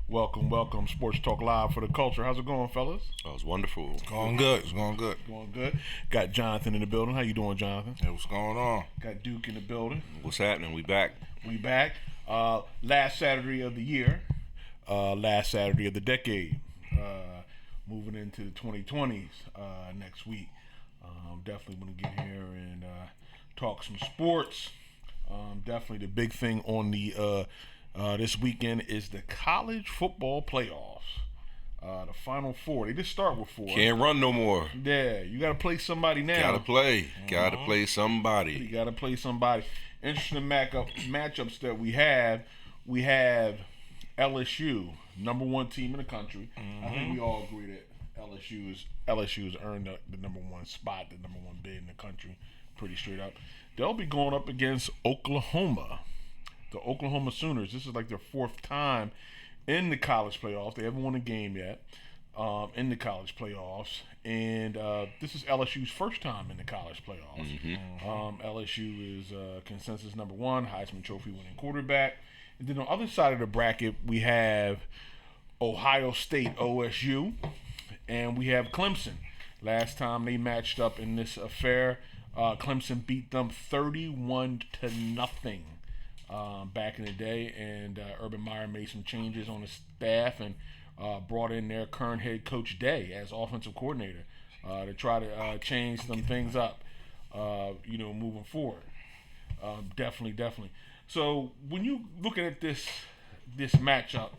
Welcome. Sports Talk Live for the culture. How's it going, fellas? Oh, it's wonderful. Going good. It's going good. Going good. Got Jonathan in the building. How you doing, Jonathan? Hey, what's going on? Got Duke in the building. What's happening? We back. We back. Last Saturday of the year. Last Saturday of the decade. Moving into the 2020s next week. Definitely want to get here and talk some sports. Definitely the big thing on the this weekend is the college football playoffs. The Final Four. They just start with four. Can't run no more. Yeah, you got to play somebody now. Gotta play. Gotta play You somebody. got to play somebody. Interesting matchups that we have. We have LSU, number one team in the country. I think we all agree that LSU's earned the number one spot, the number one bid in the country, pretty straight up. They'll be going up against Oklahoma. The Oklahoma Sooners. This is like their fourth time in the college playoffs. They haven't won a game yet in the college playoffs. And this is LSU's first time in the college playoffs. LSU is consensus number one, Heisman Trophy winning quarterback. And then on the other side of the bracket, we have Ohio State, OSU, and we have Clemson. Last time they matched up in this affair, Clemson beat them 31-0. Back in the day, and Urban Meyer made some changes on his staff and brought in their current head coach Day as offensive coordinator to try to change some things up, moving forward. Definitely. So when you looking at this matchup,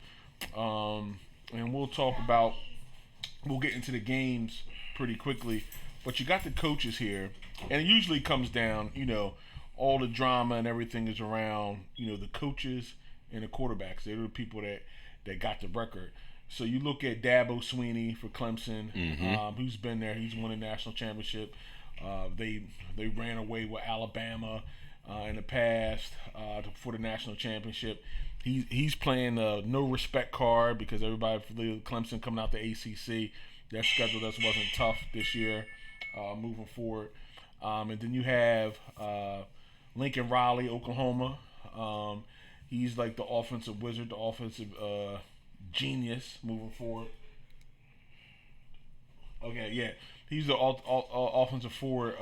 and we'll get into the games pretty quickly, but you got the coaches here, and it usually comes down, all the drama and everything is around, the coaches and the quarterbacks. They're the people that got the record. So you look at Dabo Swinney for Clemson, who's been there. He's won a national championship. They ran away with Alabama in the past for the national championship. He's playing a no respect card because everybody for Clemson coming out the ACC. Their schedule just wasn't tough this year moving forward. And then you have Lincoln Riley, Oklahoma. He's like the offensive wizard, the offensive genius moving forward. Okay, yeah, he's the offensive forward,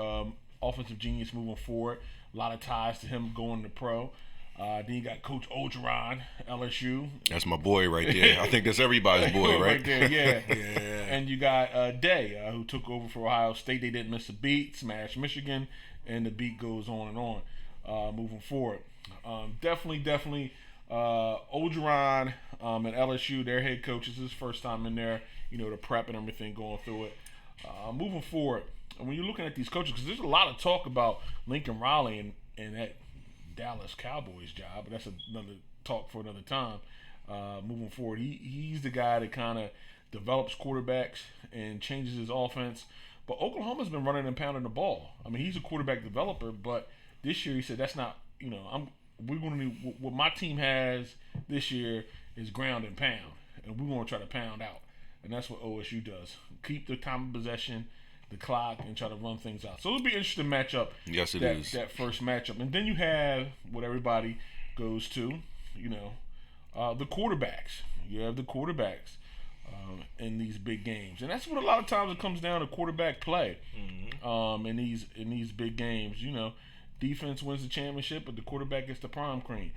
offensive genius moving forward. A lot of ties to him going to pro. Then you got Coach Orgeron, LSU. That's my boy right there. I think that's everybody's boy, right? Right there, yeah. And you got Day, who took over for Ohio State. They didn't miss a beat, smashed Michigan, and the beat goes on and on moving forward. Definitely, Orgeron and LSU, their head coach, is his first time in there, the prep and everything going through it. Moving forward, and when you're looking at these coaches, because there's a lot of talk about Lincoln Riley and that Dallas Cowboys job, but that's another talk for another time. Moving forward, he's the guy that kind of develops quarterbacks and changes his offense. But Oklahoma's been running and pounding the ball. I mean, he's a quarterback developer, but this year he said that's not. We're going to need what my team has this year is ground and pound, and we're going to try to pound out, and that's what OSU does. Keep the time of possession, the clock, and try to run things out. So it'll be an interesting matchup. Yes, it is. That first matchup. And then you have what everybody goes to, the quarterbacks. You have the quarterbacks in these big games. And that's what a lot of times it comes down to quarterback play in these big games. Defense wins the championship, but the quarterback gets the prom cream.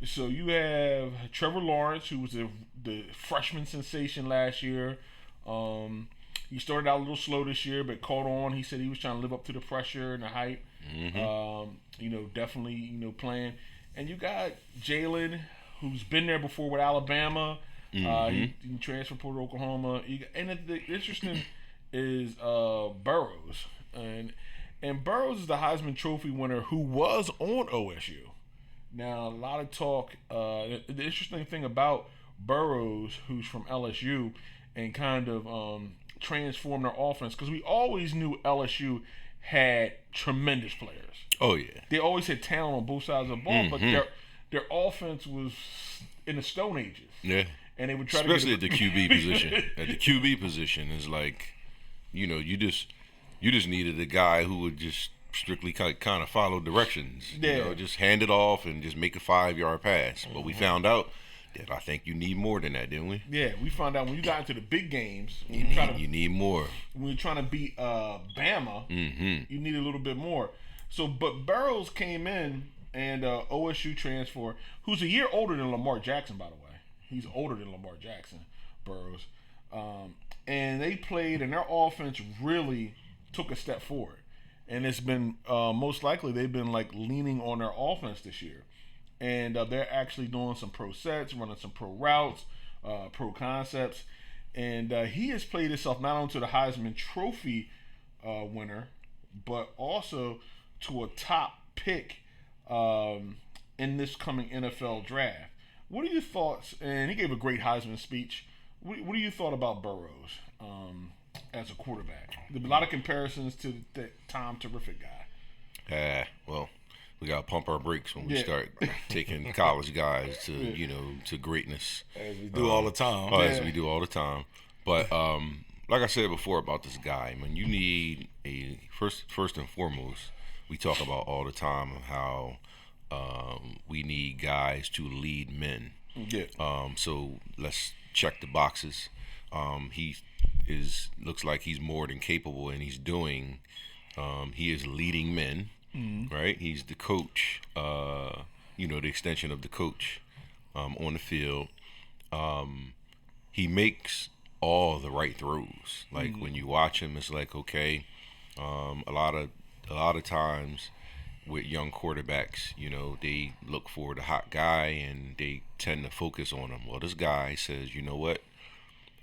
So you have Trevor Lawrence, who was the freshman sensation last year. He started out a little slow this year, but caught on. He said he was trying to live up to the pressure and the hype. Definitely, playing. And you got Jalen, who's been there before with Alabama. He transferred to Oklahoma. And the interesting is Burrows. And Burrows is the Heisman Trophy winner who was on OSU. Now, a lot of talk. The interesting thing about Burrows, who's from LSU, and kind of transform their offense, because we always knew LSU had tremendous players. Oh yeah, they always had talent on both sides of the ball, but their offense was in the Stone Ages. Yeah, and they would try especially to at the QB position. At the QB position is like, you just needed a guy who would just strictly kind of follow directions. Yeah. Just hand it off and just make a 5-yard pass. But we found out I think you need more than that, didn't we? Yeah, we found out when you got into the big games, You need more. when you're trying to beat Bama, you need a little bit more. So, but Burrows came in and OSU transfer, who's a year older than Lamar Jackson, by the way. He's older than Lamar Jackson, Burrows. And they played, and their offense really took a step forward. And it's been most likely they've been like leaning on their offense this year. And they're actually doing some pro sets, running some pro routes, pro concepts. And he has played himself not only to the Heisman Trophy winner, but also to a top pick in this coming NFL draft. What are your thoughts? And he gave a great Heisman speech. What do you thought about Burrows as a quarterback? There's a lot of comparisons to the Tom Terrific guy. Well, we gotta pump our brakes when we start taking college guys to to greatness. As we do all the time. As we do all the time. But like I said before about this guy, I mean, you need a first and foremost. We talk about all the time how we need guys to lead men. Yeah. So let's check the boxes. He looks like he's more than capable, and he's doing. He is leading men. Right, he's the coach. The extension of the coach on the field. He makes all the right throws. Like when you watch him, it's like okay. A lot of times with young quarterbacks, they look for the hot guy and they tend to focus on him. Well, this guy says, you know what?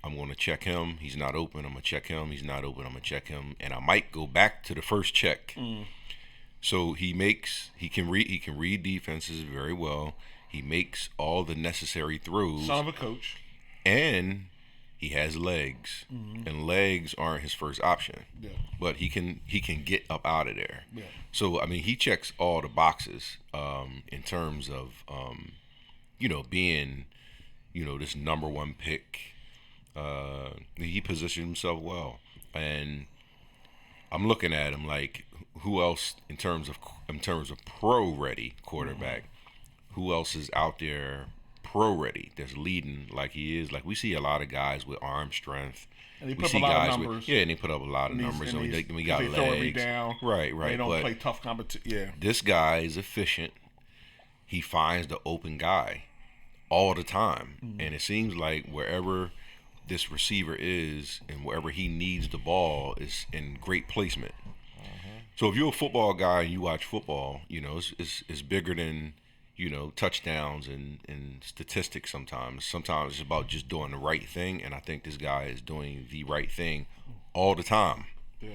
I'm going to check him. He's not open. I'm going to check him. He's not open. I'm going to check him. And I might go back to the first check. So he can read defenses very well. He makes all the necessary throws. Son of a coach. And he has legs. And legs aren't his first option. Yeah. But he can get up out of there. Yeah. So I mean he checks all the boxes in terms of being this number one pick. He positioned himself well. And I'm looking at him like who else in terms of pro ready quarterback, who else is out there pro ready that's leading like he is? Like we see a lot of guys with arm strength. And they put up a lot of numbers. And they put up a lot of numbers. And we got legs. Throw every down. Right. They don't play tough competition. Yeah. This guy is efficient. He finds the open guy all the time, and it seems like wherever this receiver is and wherever he needs the ball is in great placement. So if you're a football guy and you watch football, it's bigger than, touchdowns and statistics sometimes. Sometimes it's about just doing the right thing, and I think this guy is doing the right thing all the time. Yeah.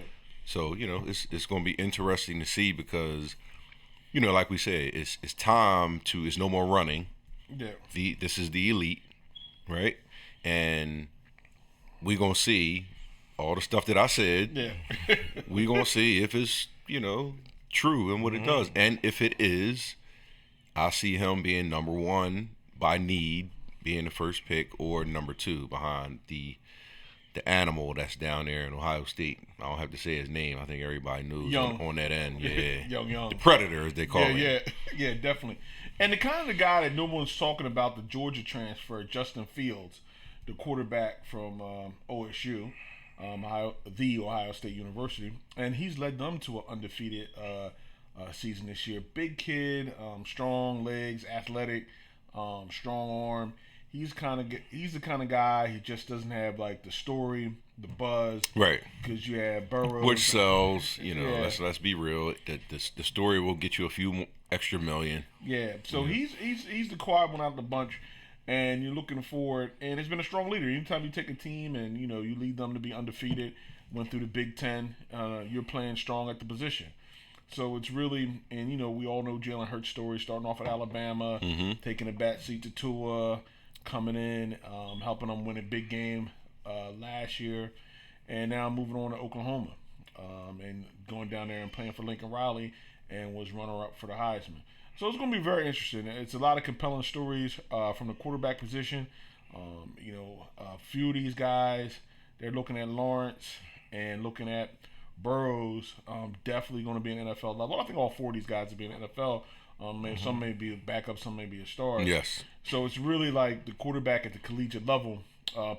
So, it's going to be interesting to see because, like we said, it's time to, it's no more running. Yeah. This is the elite, right? And we're going to see all the stuff that I said. Yeah. We're going to see if it's, true and what it does. And if it is, I see him being number one by need, being the first pick, or number two behind the animal that's down there in Ohio State. I don't have to say his name. I think everybody knows on that end. Yeah. Young. The Predator, as they call him. Yeah, definitely. And the kind of guy that no one's talking about, the Georgia transfer, Justin Fields, the quarterback from OSU. Ohio State University, and he's led them to an undefeated season this year. Big kid, strong legs, athletic, strong arm. He's the kind of guy. He just doesn't have like the story, the buzz, right? Because you have Burrows, which sells. Let's be real. The story will get you a few extra million. Yeah. So he's the quiet one out of the bunch. And you're looking forward, and he's been a strong leader. Anytime you take a team and you lead them to be undefeated, went through the Big Ten, you're playing strong at the position. So it's really, and we all know Jalen Hurts' story, starting off at Alabama, taking a backseat to Tua, coming in, helping them win a big game last year, and now moving on to Oklahoma, and going down there and playing for Lincoln Riley, and was runner-up for the Heisman. So it's going to be very interesting. It's a lot of compelling stories from the quarterback position. A few of these guys, they're looking at Lawrence and looking at Burrows, definitely going to be an NFL level. I think all four of these guys will be in the NFL Some may be a backup, some may be a star. Yes. So it's really like the quarterback at the collegiate level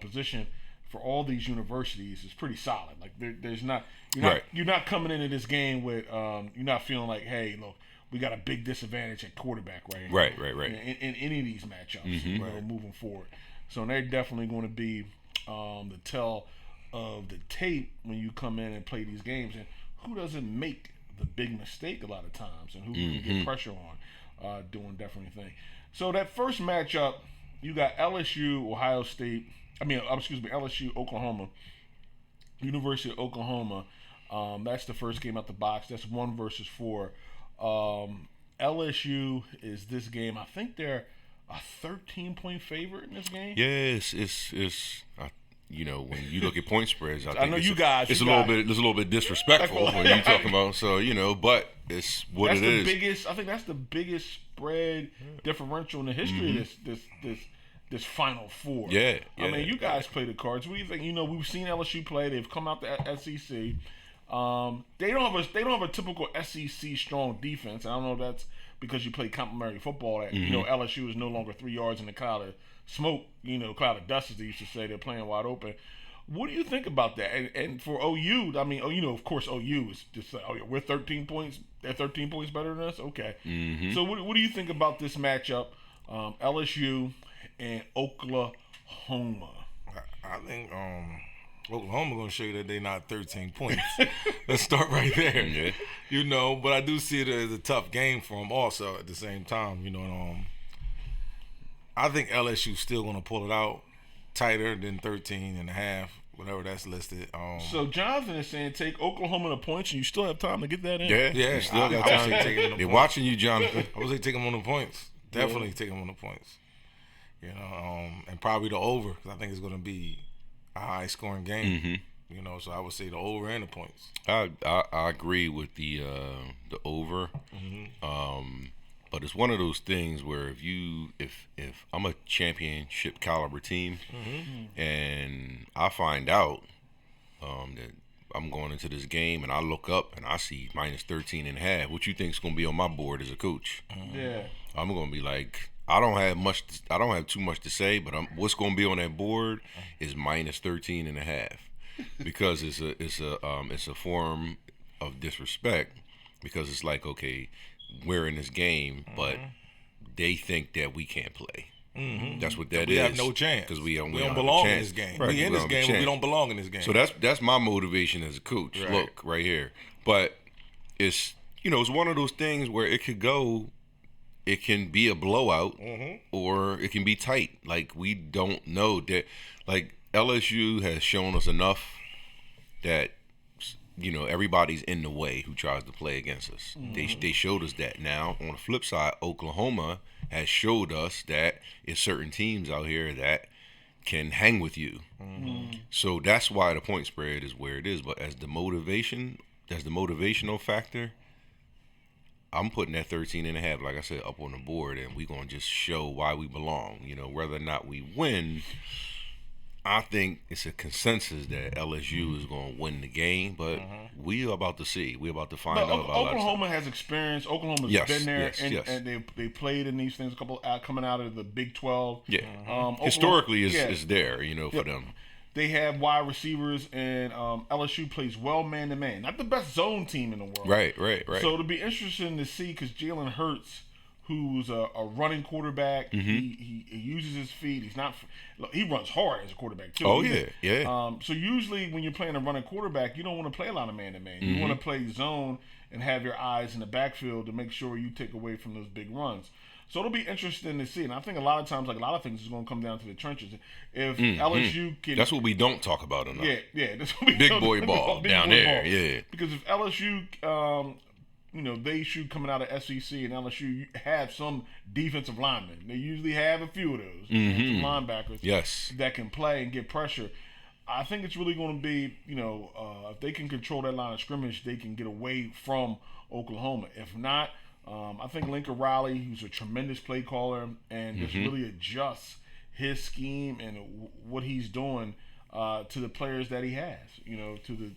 position for all these universities is pretty solid. Like there's not you're not coming into this game with you're not feeling like, hey, look, we got a big disadvantage at quarterback right here. Right. In any of these matchups, moving forward. So they're definitely going to be the tell of the tape when you come in and play these games, and who doesn't make the big mistake a lot of times, and who can get pressure on doing different things. So that first matchup, you got LSU, LSU, Oklahoma, University of Oklahoma. That's the first game out the box. That's 1 versus 4. LSU is this game. I think they're a 13-point favorite in this game. Yes, it's when you look at point spreads, I know it's a little bit disrespectful when you talking about. So but it's what that's it is. Biggest, I think that's the biggest spread differential in the history of this Final Four. Yeah. I mean, you guys play the cards. What do you think? We've seen LSU play. They've come out the SEC. They don't have a typical SEC strong defense. I don't know if that's because you play complementary football. That LSU is no longer 3 yards in the cloud of smoke. Cloud of dust, as they used to say. They're playing wide open. What do you think about that? And for OU, I mean, of course, OU is just we're 13 points. They're 13 points better than us. Okay. So what do you think about this matchup, LSU and Oklahoma? I think Oklahoma going to show you that they're not 13 points. Let's start right there. Yeah. But I do see it as a tough game for them also at the same time. I think LSU's still going to pull it out tighter than 13 and a half, whatever that's listed. So Jonathan is saying take Oklahoma the points, and you still have time to get that in. Yeah. You still got time. They're watching you, Jonathan. I would say take them on the points. Definitely take them on the points. And probably the over, because I think it's going to be a high-scoring game. So I would say the over and the points. I agree with the over. But it's one of those things where if I'm a championship caliber team and I find out that I'm going into this game and I look up and I see minus 13 and a half, what you think is going to be on my board as a coach? Yeah. I'm going to be like, I don't have too much to say, but what's going to be on that board is minus 13 and a half, because it's a form of disrespect, because it's like, okay, we're in this game, but they think that we can't play. That's what that is. We have no chance because we don't belong in this game. Right, we in this game, but we don't belong in this game. So that's my motivation as a coach. Right. Look right here, but it's it's one of those things where it can be a blowout or it can be tight. Like, we don't know that. Like, LSU has shown us enough that everybody's in the way who tries to play against us. They showed us that. Now, on the flip side, Oklahoma has showed us that it's certain teams out here that can hang with you. So that's why the point spread is where it is. But as the motivational factor, I'm putting that 13 and a half, like I said, up on the board, and we're going to just show why we belong. Whether or not we win, I think it's a consensus that LSU is going to win the game, but we are about to see. We're about to find out about Oklahoma has experience. Oklahoma's been there, and they played in these things a couple coming out of the Big 12. Yeah, historically is there, for them. They have wide receivers, and LSU plays well man-to-man. Not the best zone team in the world. Right. So it'll be interesting to see, because Jalen Hurts, who's a running quarterback, he uses his feet. He runs hard as a quarterback too. Oh yeah. So usually when you're playing a running quarterback, you don't want to play a lot of man-to-man. You want to play zone and have your eyes in the backfield to make sure you take away from those big runs. So it'll be interesting to see. And I think a lot of times, like a lot of things, is going to come down to the trenches. If LSU can... That's what we don't talk about enough. Yeah. That's what we big boy ball down there, yeah. Because if LSU... they shoot coming out of SEC, and LSU have some defensive linemen. They usually have a few of those defensive linebackers that can play and get pressure. I think it's really going to be, if they can control that line of scrimmage, they can get away from Oklahoma. If not, I think Lincoln Riley, who's a tremendous play caller, and just really adjusts his scheme and what he's doing to the players that he has, to the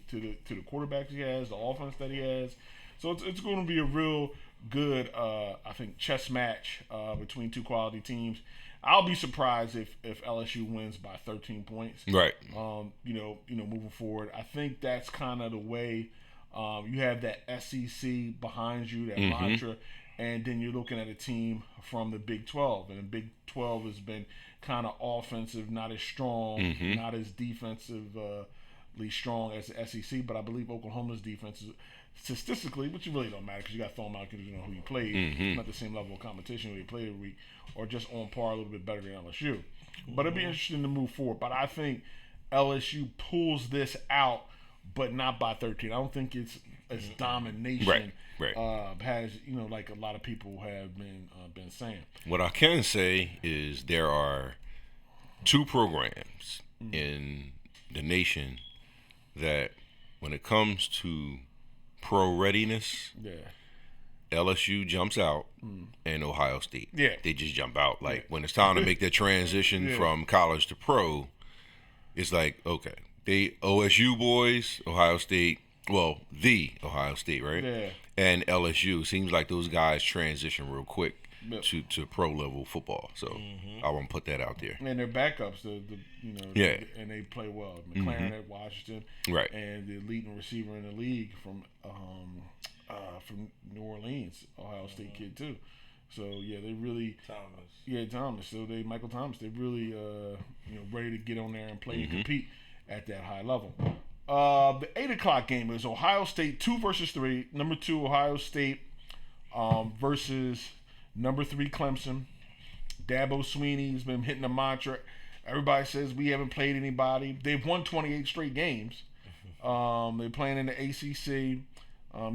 quarterbacks he has, the offense that he has. So it's going to be a real good, I think, chess match between two quality teams. I'll be surprised if LSU wins by 13 points. Right. Moving forward, I think that's kind of the way. You have that SEC behind you, that mantra, and then you're looking at a team from the Big 12, and the Big 12 has been kind of offensive, not as strong, not as defensively strong as the SEC. But I believe Oklahoma's defense is statistically, which really don't matter because you got to throw them out because you know who you played. It's not the same level of competition who they played every week, or just on par a little bit better than LSU. But it'd be interesting to move forward. But I think LSU pulls this out, but not by 13. I don't think it's domination. Right. Has like a lot of people have been saying. What I can say is there are two programs in the nation that, when it comes to pro readiness, LSU jumps out, and Ohio State. Yeah. They just jump out. Like when it's time to make that transition from college to pro, it's like, okay, they OSU boys, Ohio State. Well, the Ohio State, right? Yeah. And LSU. Seems like those guys transition real quick to pro level football. So I want to put that out there. And their backups, and they play well. McLaren at Washington, right? And the leading receiver in the league from New Orleans, Ohio State kid too. So yeah, they really Thomas. So Michael Thomas. They really ready to get on there and play and compete at that high level. The 8 o'clock game is Ohio State 2 versus 3. Number 2 Ohio State versus number 3 Clemson. Dabo Swinney's been hitting the mantra. Everybody says we haven't played anybody. They've won 28 straight games. They're playing in the ACC.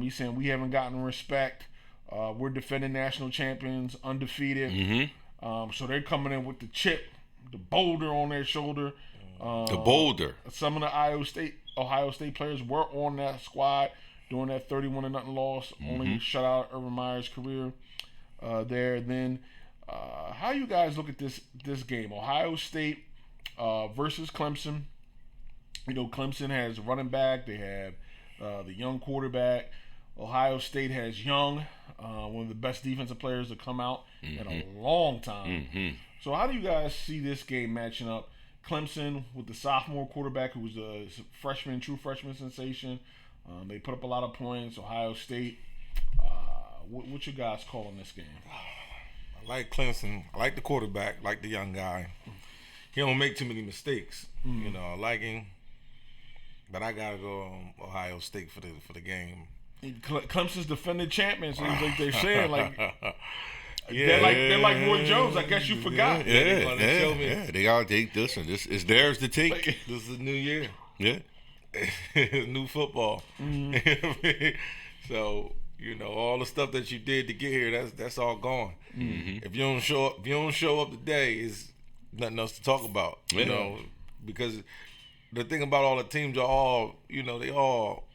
He's saying we haven't gotten respect. We're defending national champions, undefeated. So they're coming in with the chip, the boulder on their shoulder. The boulder. Some of the Ohio State players were on that squad during that 31-0 loss. Only shut out Urban Meyer's career there. Then, how you guys look at this game? Ohio State versus Clemson. Clemson has running back. They have the young quarterback. Ohio State has Young, one of the best defensive players to come out in a long time. So how do you guys see this game matching up? Clemson with the sophomore quarterback who was a true freshman sensation. They put up a lot of points. Ohio State. What you guys calling this game? I like Clemson. I like the quarterback. I like the young guy. He don't make too many mistakes. I like him. But I gotta go Ohio State for the game. Clemson's defending champions. So like they're saying, like. They're like Roy Jones. I guess you forgot. They listen. This is theirs to take. This is a new year. Yeah, new football. So all the stuff that you did to get here, that's all gone. If you don't show up today, is nothing else to talk about. Because the thing about all the teams are all they all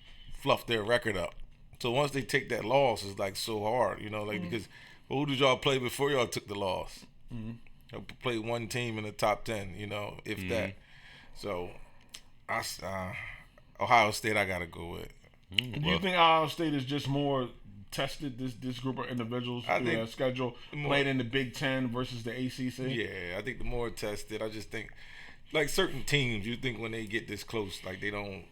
fluff their record up. So once they take that loss, it's like so hard. Because. Who did y'all play before y'all took the loss? Y'all played one team in the top 10, if that. So, Ohio State, I gotta go with. Do you think Ohio State is just more tested? This group of individuals through their schedule played in the Big Ten versus the ACC. Yeah, I think the more tested. I just think, like certain teams, you think when they get this close, like they don't.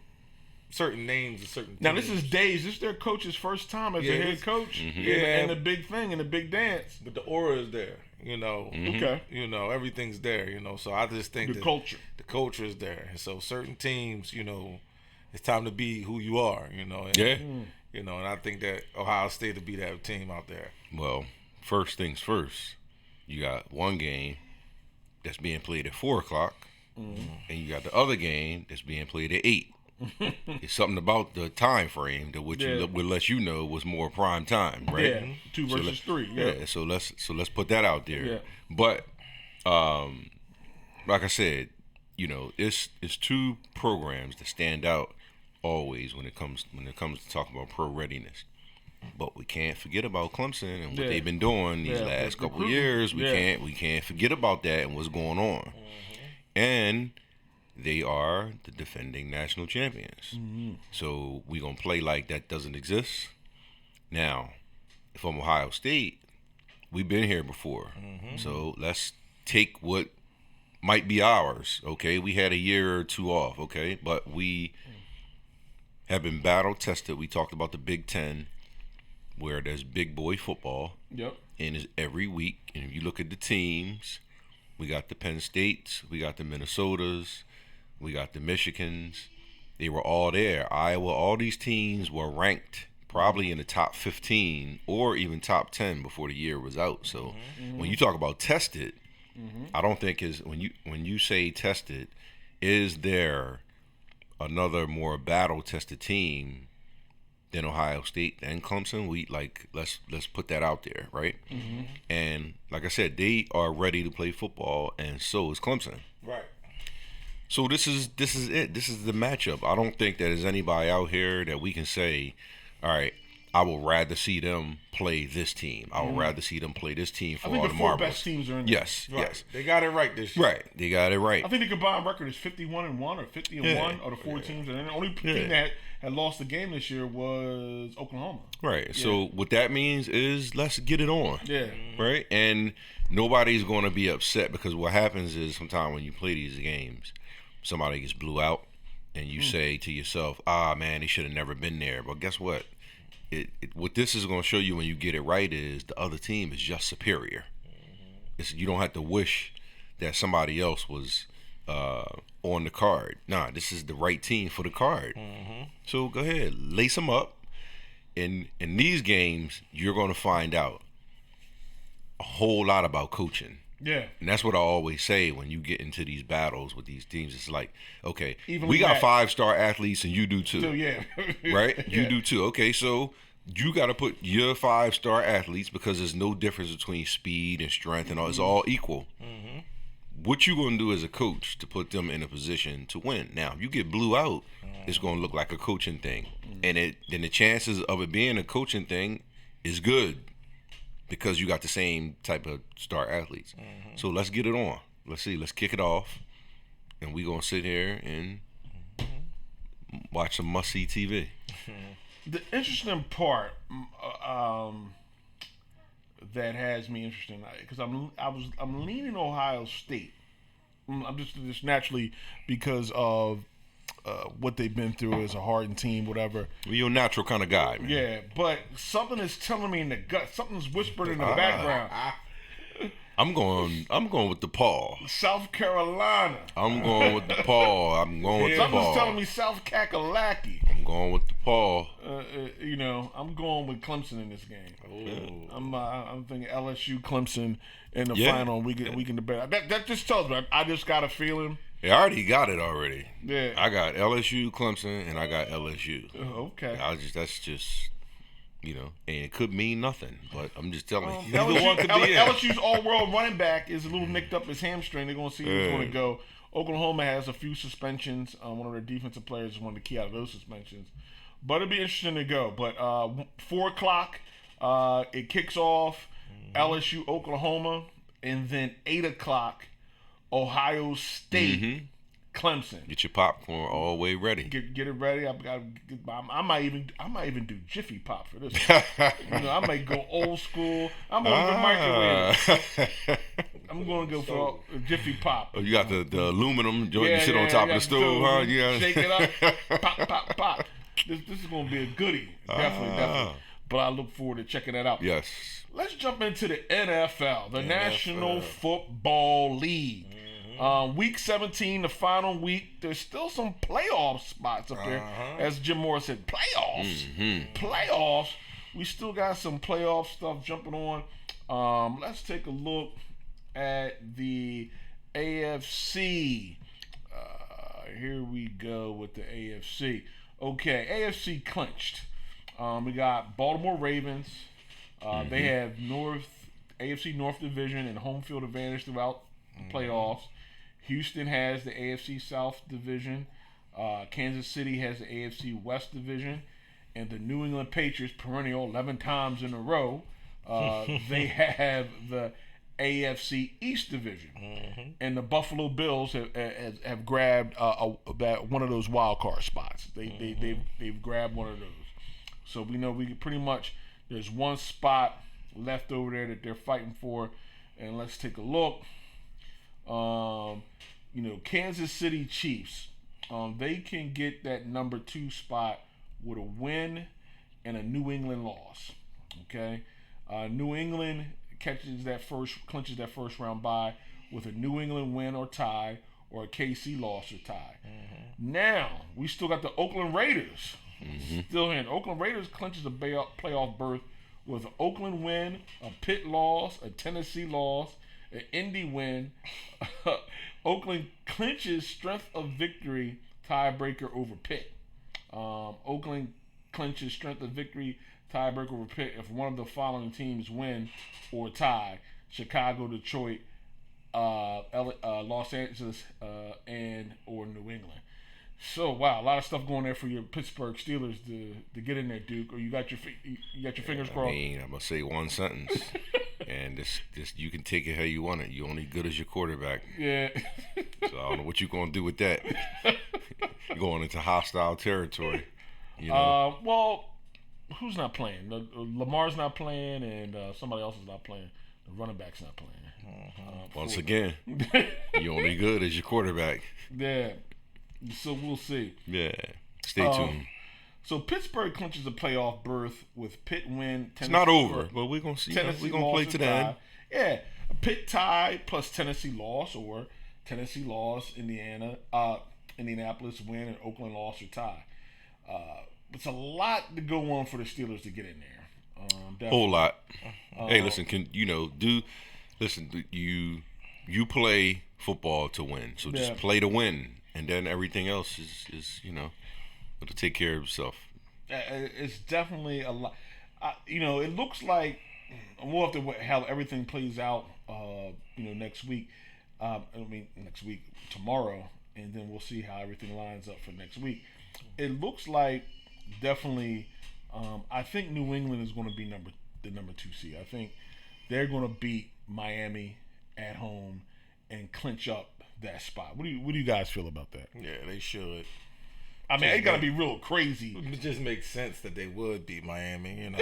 Certain names of certain teams. Now this is Days. This is their coach's first time as a head coach. And the big thing and the big dance. But the aura is there, Okay. Everything's there, So I just think the culture is there. And so certain teams, it's time to be who you are, And, and I think that Ohio State will be that team out there. Well, first things first. You got one game that's being played at 4:00, and you got the other game that's being played at 8. It's something about the time frame that would let you know was more prime time, right? Yeah, 2 versus 3. Yeah. So let's put that out there. Yeah. But like I said, it's two programs that stand out always when it comes to talking about pro readiness. But we can't forget about Clemson and what they've been doing these last couple of years. We can't forget about that and what's going on. And they are the defending national champions. So we're going to play like that doesn't exist. Now, from Ohio State, we've been here before. So let's take what might be ours, okay? We had a year or two off, okay? But we have been battle tested. We talked about the Big Ten, where there's big boy football. Yep. And it's every week. And if you look at the teams, we got the Penn States, we got the Minnesotas, we got the Michigans. They were all there. Iowa, all these teams were ranked probably in the top 15 or even top 10 before the year was out. So when you talk about tested, I don't think is when you say tested, is there another more battle tested team than Ohio State and Clemson? Let's put that out there, right? And like I said, they are ready to play football, and so is Clemson. Right. So this is it. This is the matchup. I don't think that there's anybody out here that we can say, all right, I would rather see them play this team. I would rather see them play this team for I think all the the four marbles. best teams are in there. Yes, Right. yes. They got it right this year. Right. They got it right. I think the combined record is 51-1 or 50-1 or the four teams. And the only team that had lost the game this year was Oklahoma. Right. So what that means is let's get it on. Yeah. Right. And nobody's going to be upset, because what happens is sometimes when you play these games, somebody gets blew out and you say to yourself, man, they should have never been there. But guess what? What this is going to show you when you get it right is the other team is just superior. You don't have to wish that somebody else was on the card. Nah, this is the right team for the card. So go ahead, lace them up. In these games, you're going to find out a whole lot about coaching. Yeah. And that's what I always say when you get into these battles with these teams. It's like, okay, Even we with got that- 5-star athletes and you do too. So, yeah. Right? You Yeah. do too. Okay, so you got to put your 5-star athletes, because there's no difference between speed and strength and all. It's all equal. What you going to do as a coach to put them in a position to win? Now, if you get blew out, it's going to look like a coaching thing. And then the chances of it being a coaching thing is good, because you got the same type of star athletes. So let's get it on. Let's see. Let's kick it off. And we're going to sit here and watch some must-see TV. The interesting part that has me interested, because I'm leaning Ohio State. I'm just naturally, because of what they've been through as a hardened team, whatever. Well, you're a natural kind of guy, man. Yeah, but something is telling me in the gut. Something's whispered in the background. I'm going with the Paul. South Carolina. I'm going with the Paul. I'm going with the Something's Paul. telling me South Kakalaki. I'm going with the Paul. I'm going with Clemson in this game. Oh. I'm thinking LSU, Clemson in the Yeah. final. We can debate. That just tells me. I just got a feeling. I already got it already. Yeah. I got LSU, Clemson, and I got LSU. Okay. That's just, and it could mean nothing, but I'm just telling you. Neither one could be in. LSU's all-world running back is a little nicked up his hamstring. They're going to see who's going to go. Oklahoma has a few suspensions. One of their defensive players is one of the key out of those suspensions. But it'll be interesting to go. But 4 o'clock, it kicks off. LSU, Oklahoma. And then 8 o'clock, Ohio State, Clemson. Get your popcorn all the way ready. Get it ready. I might even do Jiffy Pop for this. I might go old school. I'm going to microwave. I'm going to go for Jiffy Pop. Oh, you got the aluminum joint you sit on top of the stove, huh? Yeah. Shake it up. Pop, pop. This is going to be a goodie. Definitely. But I look forward to checking that out. Yes. Let's jump into the NFL, the National Football League. Week 17, the final week. There's still some playoff spots up there. As Jim Moore said, playoffs. Playoffs. We still got some playoff stuff jumping on. Let's take a look at the AFC. Here we go with the AFC. Okay, AFC clinched. We got Baltimore Ravens. They have AFC North Division and home field advantage throughout the playoffs. Houston has the AFC South Division. Kansas City has the AFC West Division. And the New England Patriots, perennial 11 times in a row, they have the AFC East Division. And the Buffalo Bills have grabbed one of those wild card spots. They've grabbed one of those. So we know we pretty much There's one spot left over there that they're fighting for, and let's take a look. Kansas City Chiefs. They can get that number 2 spot with a win and a New England loss. Okay, New England clinches that first round bye with a New England win or tie, or a KC loss or tie. Mm-hmm. Now we still got the Oakland Raiders. Mm-hmm. Still here. Oakland Raiders clinches a playoff berth with an Oakland win, a Pitt loss, a Tennessee loss, an Indy win. Oakland clinches strength of victory tiebreaker over Pitt. Oakland clinches strength of victory tiebreaker over Pitt if one of the following teams win or tie: Chicago, Detroit, Los Angeles, and or New England. So wow, a lot of stuff going there for your Pittsburgh Steelers to get in there, Duke. Or you got your fingers crossed. I'm gonna say one sentence, and this you can take it how you want it. You're only good as your quarterback. Yeah. So I don't know what you're gonna do with that. You're going into hostile territory. Well, who's not playing? Lamar's not playing, and somebody else is not playing. The running back's not playing. Once again, you're only good as your quarterback. Yeah. So we'll see. Yeah. Stay tuned. So Pittsburgh clinches a playoff berth with Pitt win. It's not over, but we're gonna see. We're gonna play to the end. Yeah, a Pitt tie plus Tennessee loss, or Tennessee loss, Indianapolis win, and Oakland loss or tie. It's a lot to go on for the Steelers to get in there. Whole lot. Hey, listen. You play football to win, so just play to win. And then everything else is it'll take care of itself. It's definitely a lot. It looks like we'll have to how everything plays out. Next week. Tomorrow, and then we'll see how everything lines up for next week. It looks like definitely. I think New England is going to be the number 2 seed. I think they're going to beat Miami at home and clinch up that spot. What do you guys feel about that? Yeah, they should. I mean, it got to be real crazy. It just makes sense that they would beat Miami,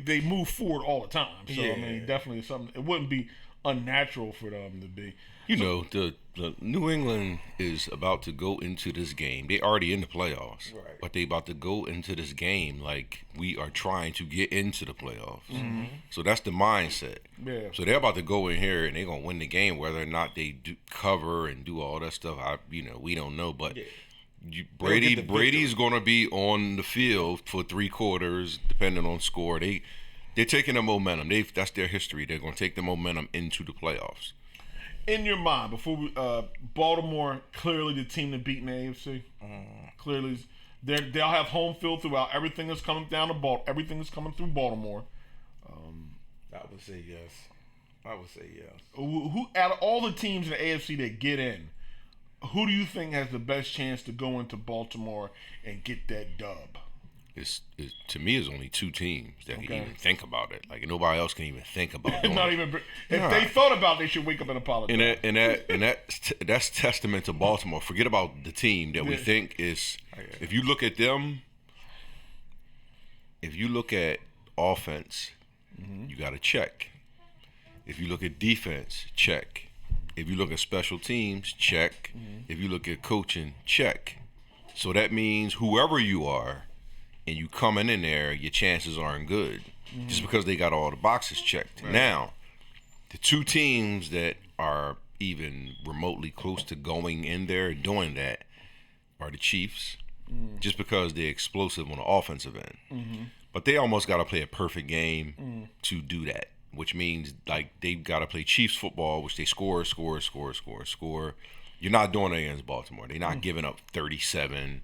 They move forward all the time. So, yeah. Definitely something. It wouldn't be unnatural for them to be. The New England is about to go into this game. They already in the playoffs, right? But they about to go into this game like we are trying to get into the playoffs. Mm-hmm. So that's the mindset. Yeah. So they're about to go in here and they're gonna win the game, whether or not they do cover and do all that stuff. We don't know, but. Yeah. Brady's gonna be on the field for 3 quarters, depending on score. They're taking the momentum. That's their history. They're gonna take the momentum into the playoffs. In your mind, before we, Baltimore clearly the team to beat in the AFC. Clearly, they'll have home field throughout. Everything is coming down to everything is coming through Baltimore. I would say yes. Who out of all the teams in the AFC that get in, who do you think has the best chance to go into Baltimore and get that dub? To me, it's only 2 teams that can even think about it. Like nobody else can even think about it. Not even if they thought about it, they should wake up and apologize. And that's testament to Baltimore. Forget about the team that we think is. If you look at them, if you look at offense, you got to check. If you look at defense, check. If you look at special teams, check. If you look at coaching, check. So that means whoever you are, and you coming in there, your chances aren't good. Just because they got all the boxes checked. Right. Now, the 2 teams that are even remotely close to going in there doing that are the Chiefs, just because they're explosive on the offensive end. But they almost got to play a perfect game to do that, which means like they've got to play Chiefs football, which they score. You're not doing it against Baltimore. They're not giving up 37,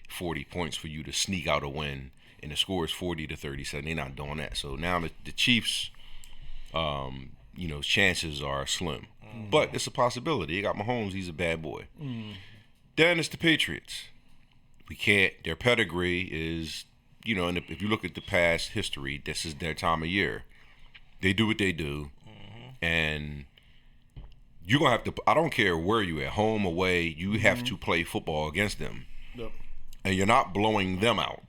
40 points for you to sneak out a win, and the score is 40-37. They're not doing that. So now the Chiefs, chances are slim. But it's a possibility. You got Mahomes. He's a bad boy. Then it's the Patriots. Their pedigree is, and if you look at the past history, this is their time of year. They do what they do. And you're going to have to, I don't care where you at, home, away, you have to play football against them. Yep. And you're not blowing them out.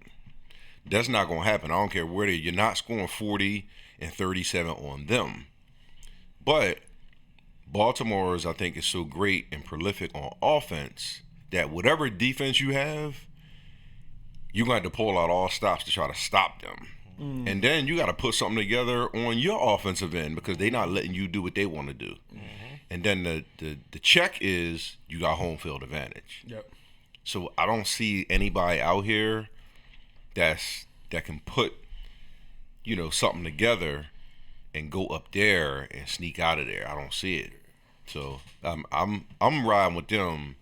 That's not going to happen. I don't care where you're not scoring 40 and 37 on them. But Baltimore's, I think, is so great and prolific on offense that whatever defense you have, you're going to have to pull out all stops to try to stop them. And then you got to put something together on your offensive end because they're not letting you do what they want to do. And then the check is you got home field advantage. Yep. So I don't see anybody out here that can put, something together and go up there and sneak out of there. I don't see it. So I'm riding with them,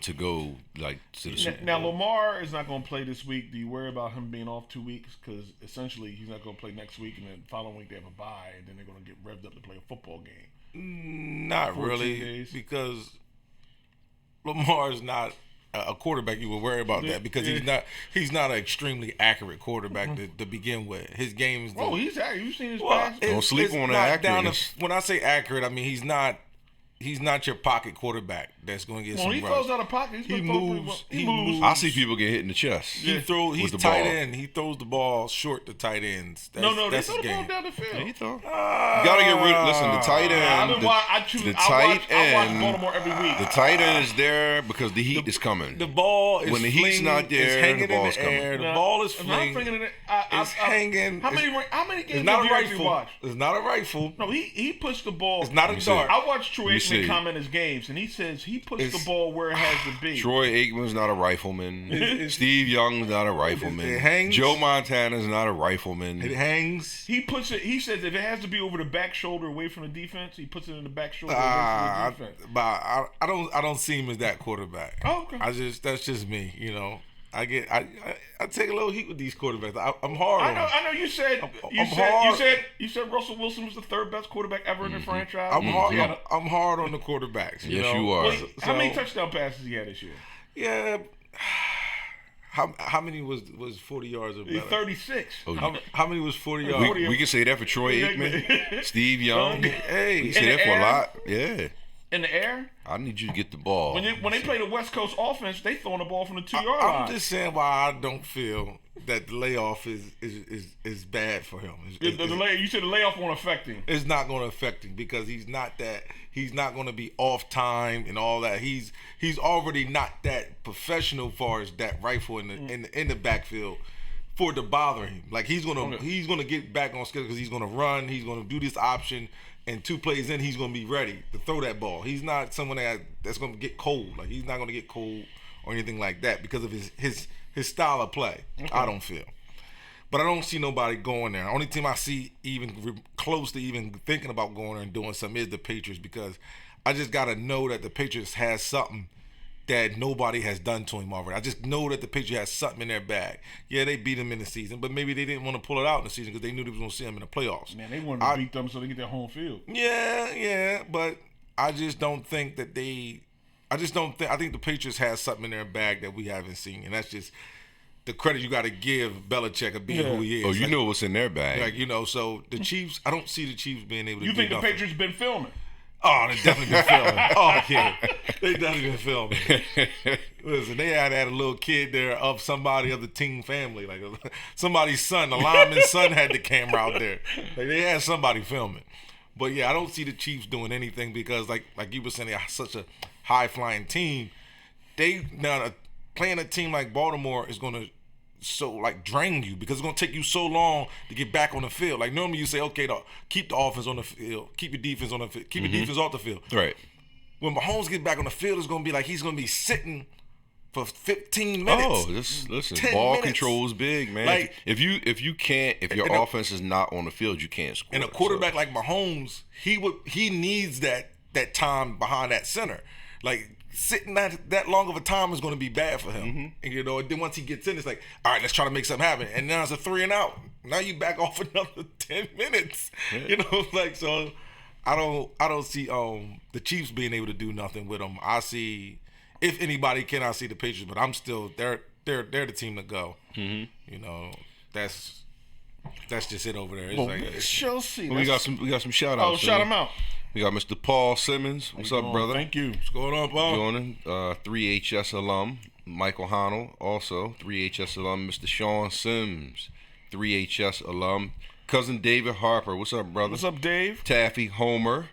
to go to the Super Bowl. Now Lamar is not going to play this week. Do you worry about him being off 2 weeks? Because essentially he's not going to play next week, and then the following week they have a bye, and then they're going to get revved up to play a football game. Not really, because Lamar is not a quarterback. You would worry about that because he's not an extremely accurate quarterback to begin with. His games. He's accurate. You've seen his pass. Don't sleep on that accuracy. When I say accurate, I mean he's not your pocket quarterback that's going to get some runs. He throws out of pocket. He moves. He moves. I see people get hit in the chest. He's tight end. He throws the ball short to tight ends. They throw the ball down the field. Yeah, he throw. You got to get rid. Listen, the tight end. I watch Baltimore every week. The tight end is there because the heat is coming. The ball is when the heat's not there. The ball's coming. The ball is flinging. It's hanging. How many games have you actually watched? It's not a rifle. No, he pushed the ball. It's not a dart. I watched Troy Aikman comment his games, and he says he puts the ball where it has to be. Troy Aikman's not a rifleman. Steve Young's not a rifleman. It hangs. Joe Montana's not a rifleman. It hangs. He puts it. He says if it has to be over the back shoulder away from the defense, he puts it in the back shoulder away from the defense. But I don't see him as that quarterback. Oh, okay. That's just me. I take a little heat with these quarterbacks. I'm hard. I know. You said Russell Wilson was the third best quarterback ever in the franchise. I'm hard on the quarterbacks. Yes, you are. Well, how many touchdown passes he had this year? Yeah. How many was 40 yards or better? 36. How many was 40 yards? We can say that for Troy Aikman, Steve Young. Hey, we can say that for a lot. Yeah. In the air? I need you to get the ball. When they play the West Coast offense, they throwing the ball from the 2-yard line. I'm just saying why I don't feel that the layoff is bad for him. You said the layoff won't affect him. It's not going to affect him because he's not going to be off time and all that. He's already not that professional as far as that rifle in the backfield for it to bother him. Like he's gonna get back on schedule because he's gonna run. He's gonna do this option. And 2 plays in, he's going to be ready to throw that ball. He's not someone that's going to get cold. Like, he's not going to get cold or anything like that because of his style of play, I don't feel. But I don't see nobody going there. The only team I see even close to even thinking about going there and doing something is the Patriots because I just got to know that the Patriots has something that nobody has done to him already. I just know that the Patriots has something in their bag. Yeah, they beat him in the season, but maybe they didn't want to pull it out in the season because they knew they was going to see him in the playoffs. Man, they wanted to beat them so they get their home field. Yeah, but I just don't think that I think the Patriots has something in their bag that we haven't seen, and that's just the credit you got to give Belichick of being who he is. Oh, you know what's in their bag. So the Chiefs, I don't see the Chiefs being able to do nothing. You think the nothing. Patriots been filming? Oh, they definitely been filming. Oh, yeah. They definitely been filming. Listen, they had a little kid there of somebody of the team family. Like somebody's son, the lineman's son had the camera out there. Like they had somebody filming. But yeah, I don't see the Chiefs doing anything because like you were saying, they're such a high-flying team. Playing a team like Baltimore is going to drain you because it's going to take you so long to get back on the field. Like normally you say, okay, keep the offense on the field, keep your defense on the field, keep your defense off the field. Right. When Mahomes gets back on the field, it's going to be like he's going to be sitting for 15 minutes. Oh, listen, ball control is big, man. Like, if your offense is not on the field, you can't score. And a quarterback like Mahomes, he needs that time behind that center. Like sitting that long of a time is going to be bad for him. And and then once he gets in, it's like, all right, let's try to make something happen. And now it's a 3 and out. Now you back off another 10 minutes. Yeah. So I don't see the Chiefs being able to do nothing with them. I see, if anybody can, I see the Patriots, but I'm still they're the team to go. That's just it over there. It's Chelsea. We got some shout outs. Oh, shout them out. We got Mr. Paul Simmons. What's up, brother? Thank you. What's going on, Paul? Joining 3HS alum. Michael Honnell, also 3HS alum. Mr. Sean Sims, 3HS alum. Cousin David Harper, what's up, brother? What's up, Dave? Taffy Homer.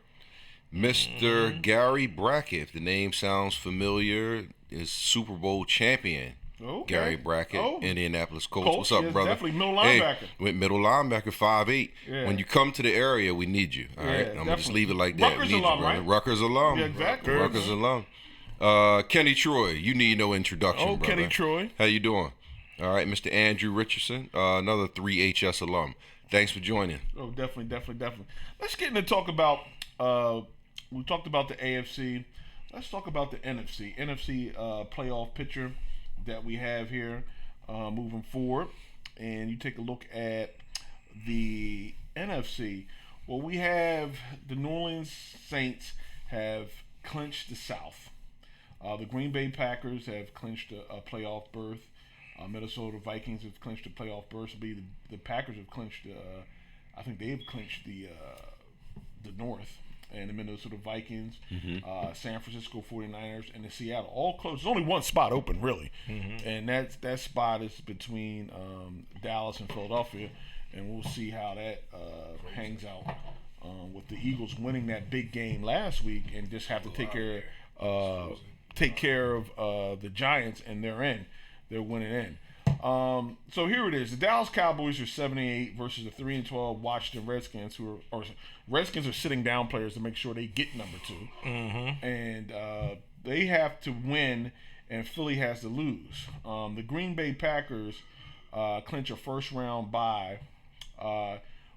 Mr. Gary Brackett, if the name sounds familiar, is Super Bowl champion. Okay. Gary Brackett, Indianapolis Colts. What's up, yes, brother? Definitely middle linebacker. Hey, with middle linebacker, 5'8". Yeah. When you come to the area, we need you. All right, I'm gonna just leave it like that. Rutgers Need alum, you, brother. right? Rutgers alum. Yeah, exactly. Rutgers alum. Kenny Troy, you need no introduction, brother. Kenny Troy. How you doing? All right, Mr. Andrew Richardson, another 3HS alum. Thanks for joining. Oh, definitely. Let's get into talk about. We talked about the AFC. Let's talk about the NFC. NFC playoff picture that we have here moving forward. And you take a look at the NFC. Well, we have the New Orleans Saints have clinched the South. The Green Bay Packers have clinched a playoff berth. Minnesota Vikings have clinched a playoff berth. The Packers have clinched. I think they've clinched the North. And the Minnesota Vikings, San Francisco 49ers, and the Seattle. All close. There's only one spot open, really. And that spot is between Dallas and Philadelphia. And we'll see how that hangs out with the Eagles winning that big game last week and just have to take care of the Giants, and they're in. They're winning in. So here it is. The Dallas Cowboys are 7-8 versus the 3-12 Washington Redskins, Redskins are sitting down players to make sure they get number 2. And they have to win, and Philly has to lose. The Green Bay Packers clinch a first-round bye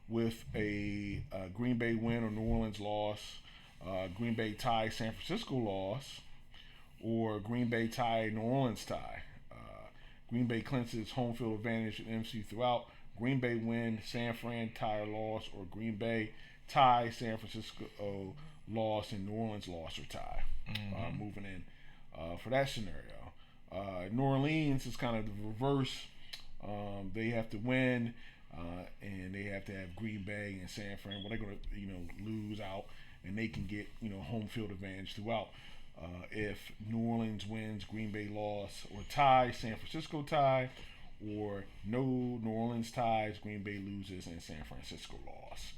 with a Green Bay win or New Orleans loss, Green Bay tie, San Francisco loss, or Green Bay tie, New Orleans tie. Green Bay clinches home field advantage at MC throughout. Green Bay win, San Fran tie or loss, or Green Bay tie, San Francisco loss, and New Orleans loss or tie. Moving in for that scenario. New Orleans is kind of the reverse. They have to win, and they have to have Green Bay and San Fran. Well, they're going to lose out, and they can get home field advantage throughout. If New Orleans wins, Green Bay loss, or tie, San Francisco tie, or no New Orleans ties, Green Bay loses, and San Francisco loss.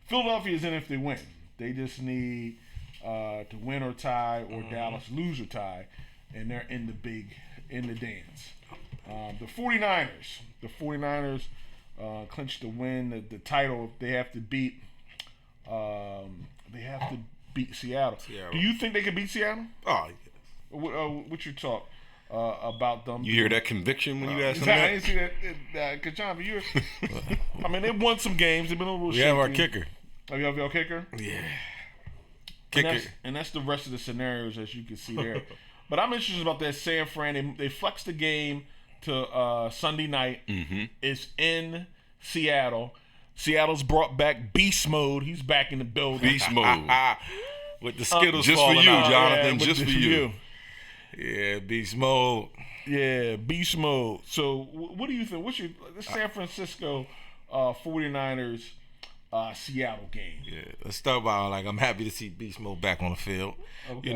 Philadelphia is in if they win. They just need to win or tie, or Dallas lose or tie, and they're in the dance. The 49ers clinch to win the title. They have to beat. Beat Seattle. Do you think they can beat Seattle? Oh, yes. What's your talk about them? You hear that conviction when you ask them I that? didn't see that. Kachamba, I mean, they've won some games. They've been a little shaky. We have our kicker. Oh, you have your kicker? Yeah. Kicker. And that's the rest of the scenarios, as you can see there. But I'm interested about that San Fran. They flexed the game to Sunday night. It's in Seattle. Seattle's brought back beast mode. He's back in the building. Beast mode. With the Skittles just for falling you, out. Jonathan. Just for you. Yeah, beast mode. Yeah, beast mode. So, what do you think? What's your San Francisco 49ers Seattle game? Yeah, let's start by I'm happy to see beast mode back on the field. Okay.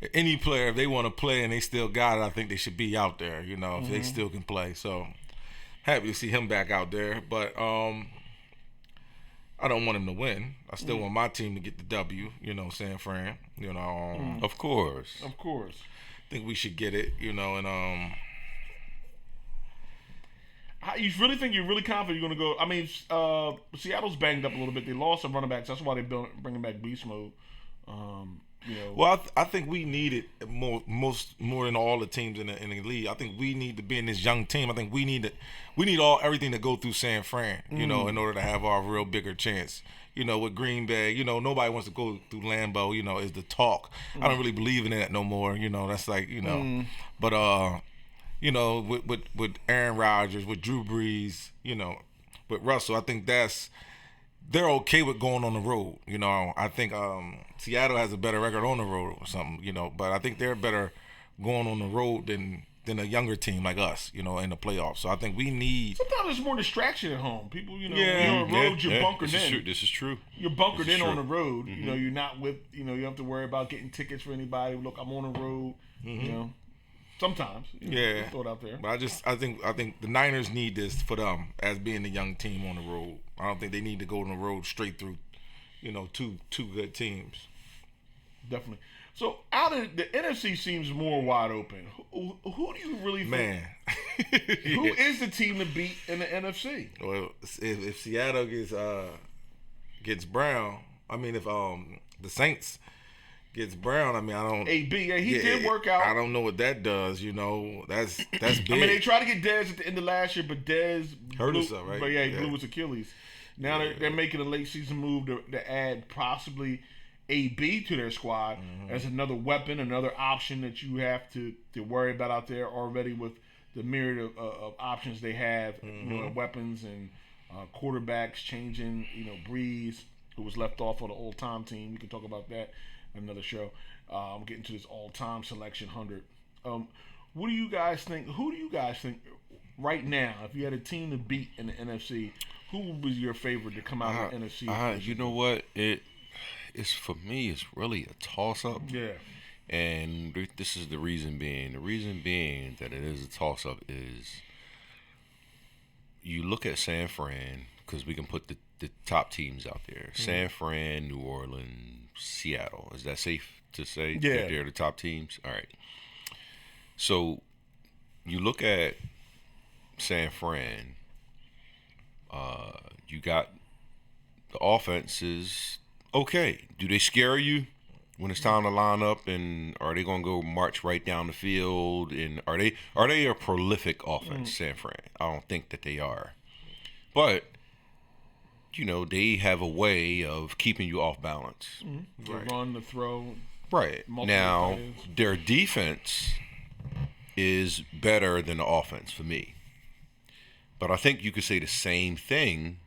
If any player, if they want to play and they still got it, I think they should be out there. If they still can play. So, happy to see him back out there. But I don't want him to win. I still want my team to get the W, San Fran. Of course. I think we should get it, and you really think you're really confident you're going to go? I mean, Seattle's banged up a little bit. They lost some running backs. That's why they're bringing back beast mode. Well, I think we need it more than all the teams in the league. I think we need to be in this young team. I think we need everything to go through San Fran, in order to have our real bigger chance. With Green Bay, nobody wants to go through Lambeau, is the talk. I don't really believe in that no more. That's but with Aaron Rodgers, with Drew Brees, with Russell, I think they're okay with going on the road. I think Seattle has a better record on the road or something, but I think they're better going on the road than a younger team like us, in the playoffs. So I think we need. Sometimes there's more distraction at home. People, you're on the road, you're bunkered in. This is true. You're bunkered in on the road. You're not with, you have to worry about getting tickets for anybody. Look, I'm on the road, Sometimes, throw it out there. But I think the Niners need this for them as being the young team on the road. I don't think they need to go on the road straight through, two good teams. Definitely. So out of the NFC seems more wide open. Who do you really think? Man, Who is the team to beat in the NFC? Well, if Seattle gets Brown, I mean, if the Saints gets Brown, I mean, I don't. AB, he did work out. I don't know what that does. That's big. I mean, they tried to get Dez at the end of last year, but Dez hurt himself, right? But he blew his Achilles. Now they're making a late season move to add possibly AB to their squad as another weapon, another option that you have to worry about out there already with the myriad of options they have, weapons and quarterbacks changing. Breeze, who was left off of the all-time team. We can talk about that in another show. I'm getting to this all-time selection 100. What do you guys think? Who do you guys think right now, if you had a team to beat in the NFC, who was your favorite to come out of the NFC? You know what? It's for me. It's really a toss-up. Yeah. And this is the reason being. The reason being that it is a toss-up is you look at San Fran, because we can put the top teams out there. San Fran, New Orleans, Seattle. Is that safe to say that they're the top teams? All right. So you look at San Fran, you got the offense is okay. Do they scare you when it's time to line up, and are they going to go march right down the field? And are they a prolific offense, San Fran? I don't think that they are. But they have a way of keeping you off balance. The run, the throw. Right. Now, their defense is better than the offense for me. But I think you could say the same thing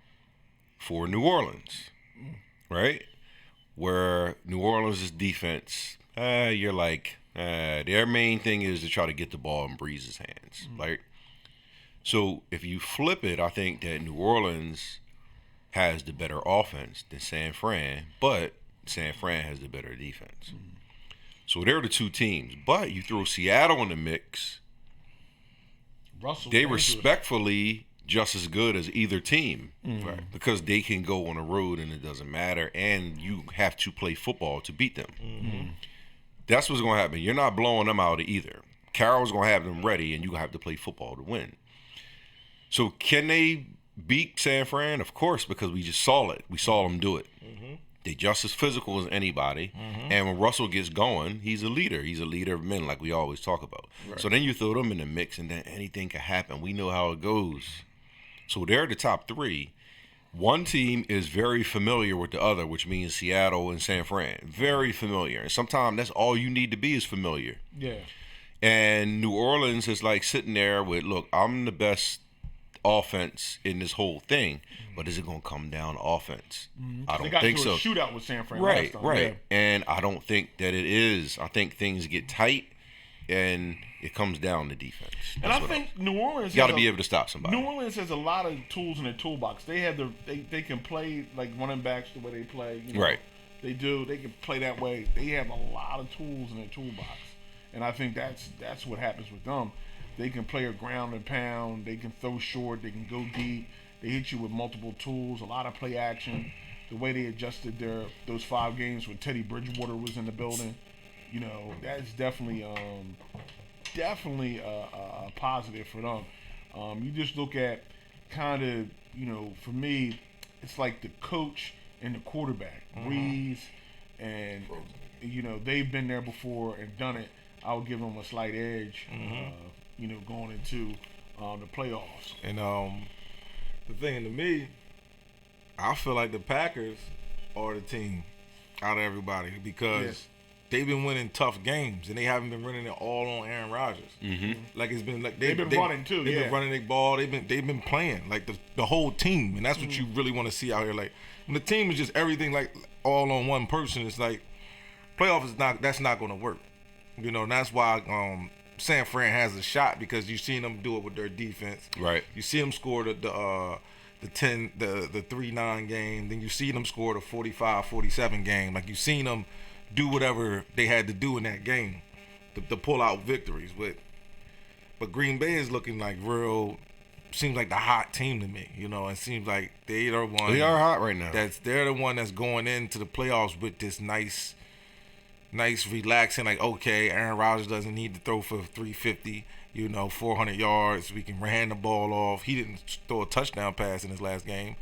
for New Orleans, right? Where New Orleans' defense, you're like, their main thing is to try to get the ball in Breeze's hands, right? So if you flip it, I think that New Orleans has the better offense than San Fran, but San Fran has the better defense. So they're the two teams. But you throw Seattle in the mix, they respectfully just as good as either team, right? Because they can go on the road and it doesn't matter, and you have to play football to beat them. That's what's going to happen. You're not blowing them out either. Carroll's going to have them ready, and you have to play football to win. So can they beat San Fran? Of course, because we just saw it. We saw them do it. They're just as physical as anybody. And when Russell gets going, he's a leader. He's a leader of men, like we always talk about. Right. So then you throw them in the mix, and then anything can happen. We know how it goes. So they're the top three. One team is very familiar with the other, which means Seattle and San Fran. Very familiar. And sometimes that's all you need to be is familiar. Yeah. And New Orleans is like sitting there with, look, I'm the best offense in this whole thing, but is it going to come down to offense? I don't think so. They got into a shootout with San Fran right, last time. Right. Yeah. And I don't think that it is. I think things get tight, and it comes down to defense. And I think New Orleans got to be able to stop somebody. New Orleans has a lot of tools in their toolbox. They have they can play like running backs the way they play. Right. They do. They can play that way. They have a lot of tools in their toolbox, and I think that's what happens with them. They can play a ground and pound. They can throw short. They can go deep. They hit you with multiple tools. A lot of play action. The way they adjusted those 5 games when Teddy Bridgewater was in the building, that's definitely a positive for them. You just look at kind of, for me, it's like the coach and the quarterback, Breeze, and they've been there before and done it. I would give them a slight edge. Going into the playoffs. And the thing to me, I feel like the Packers are the team out of everybody because they've been winning tough games and they haven't been running it all on Aaron Rodgers. Like it's been like they've been running too. They've been running their ball. They've been playing like the whole team, and that's what you really want to see out here. Like when the team is just everything like all on one person, it's like playoffs is not. That's not going to work. And that's why. San Fran has a shot because you've seen them do it with their defense. Right. You see them score the 3-9 game, then you see them score the 45-47 game. Like you've seen them do whatever they had to do in that game to pull out victories. But But Green Bay is looking like seems like the hot team to me, It seems like they are one. They are hot right now. They're the one that's going into the playoffs with this nice relaxing, like, okay, Aaron Rodgers doesn't need to throw for 350, 400 yards. We can hand the ball off. He didn't throw a touchdown pass in his last game,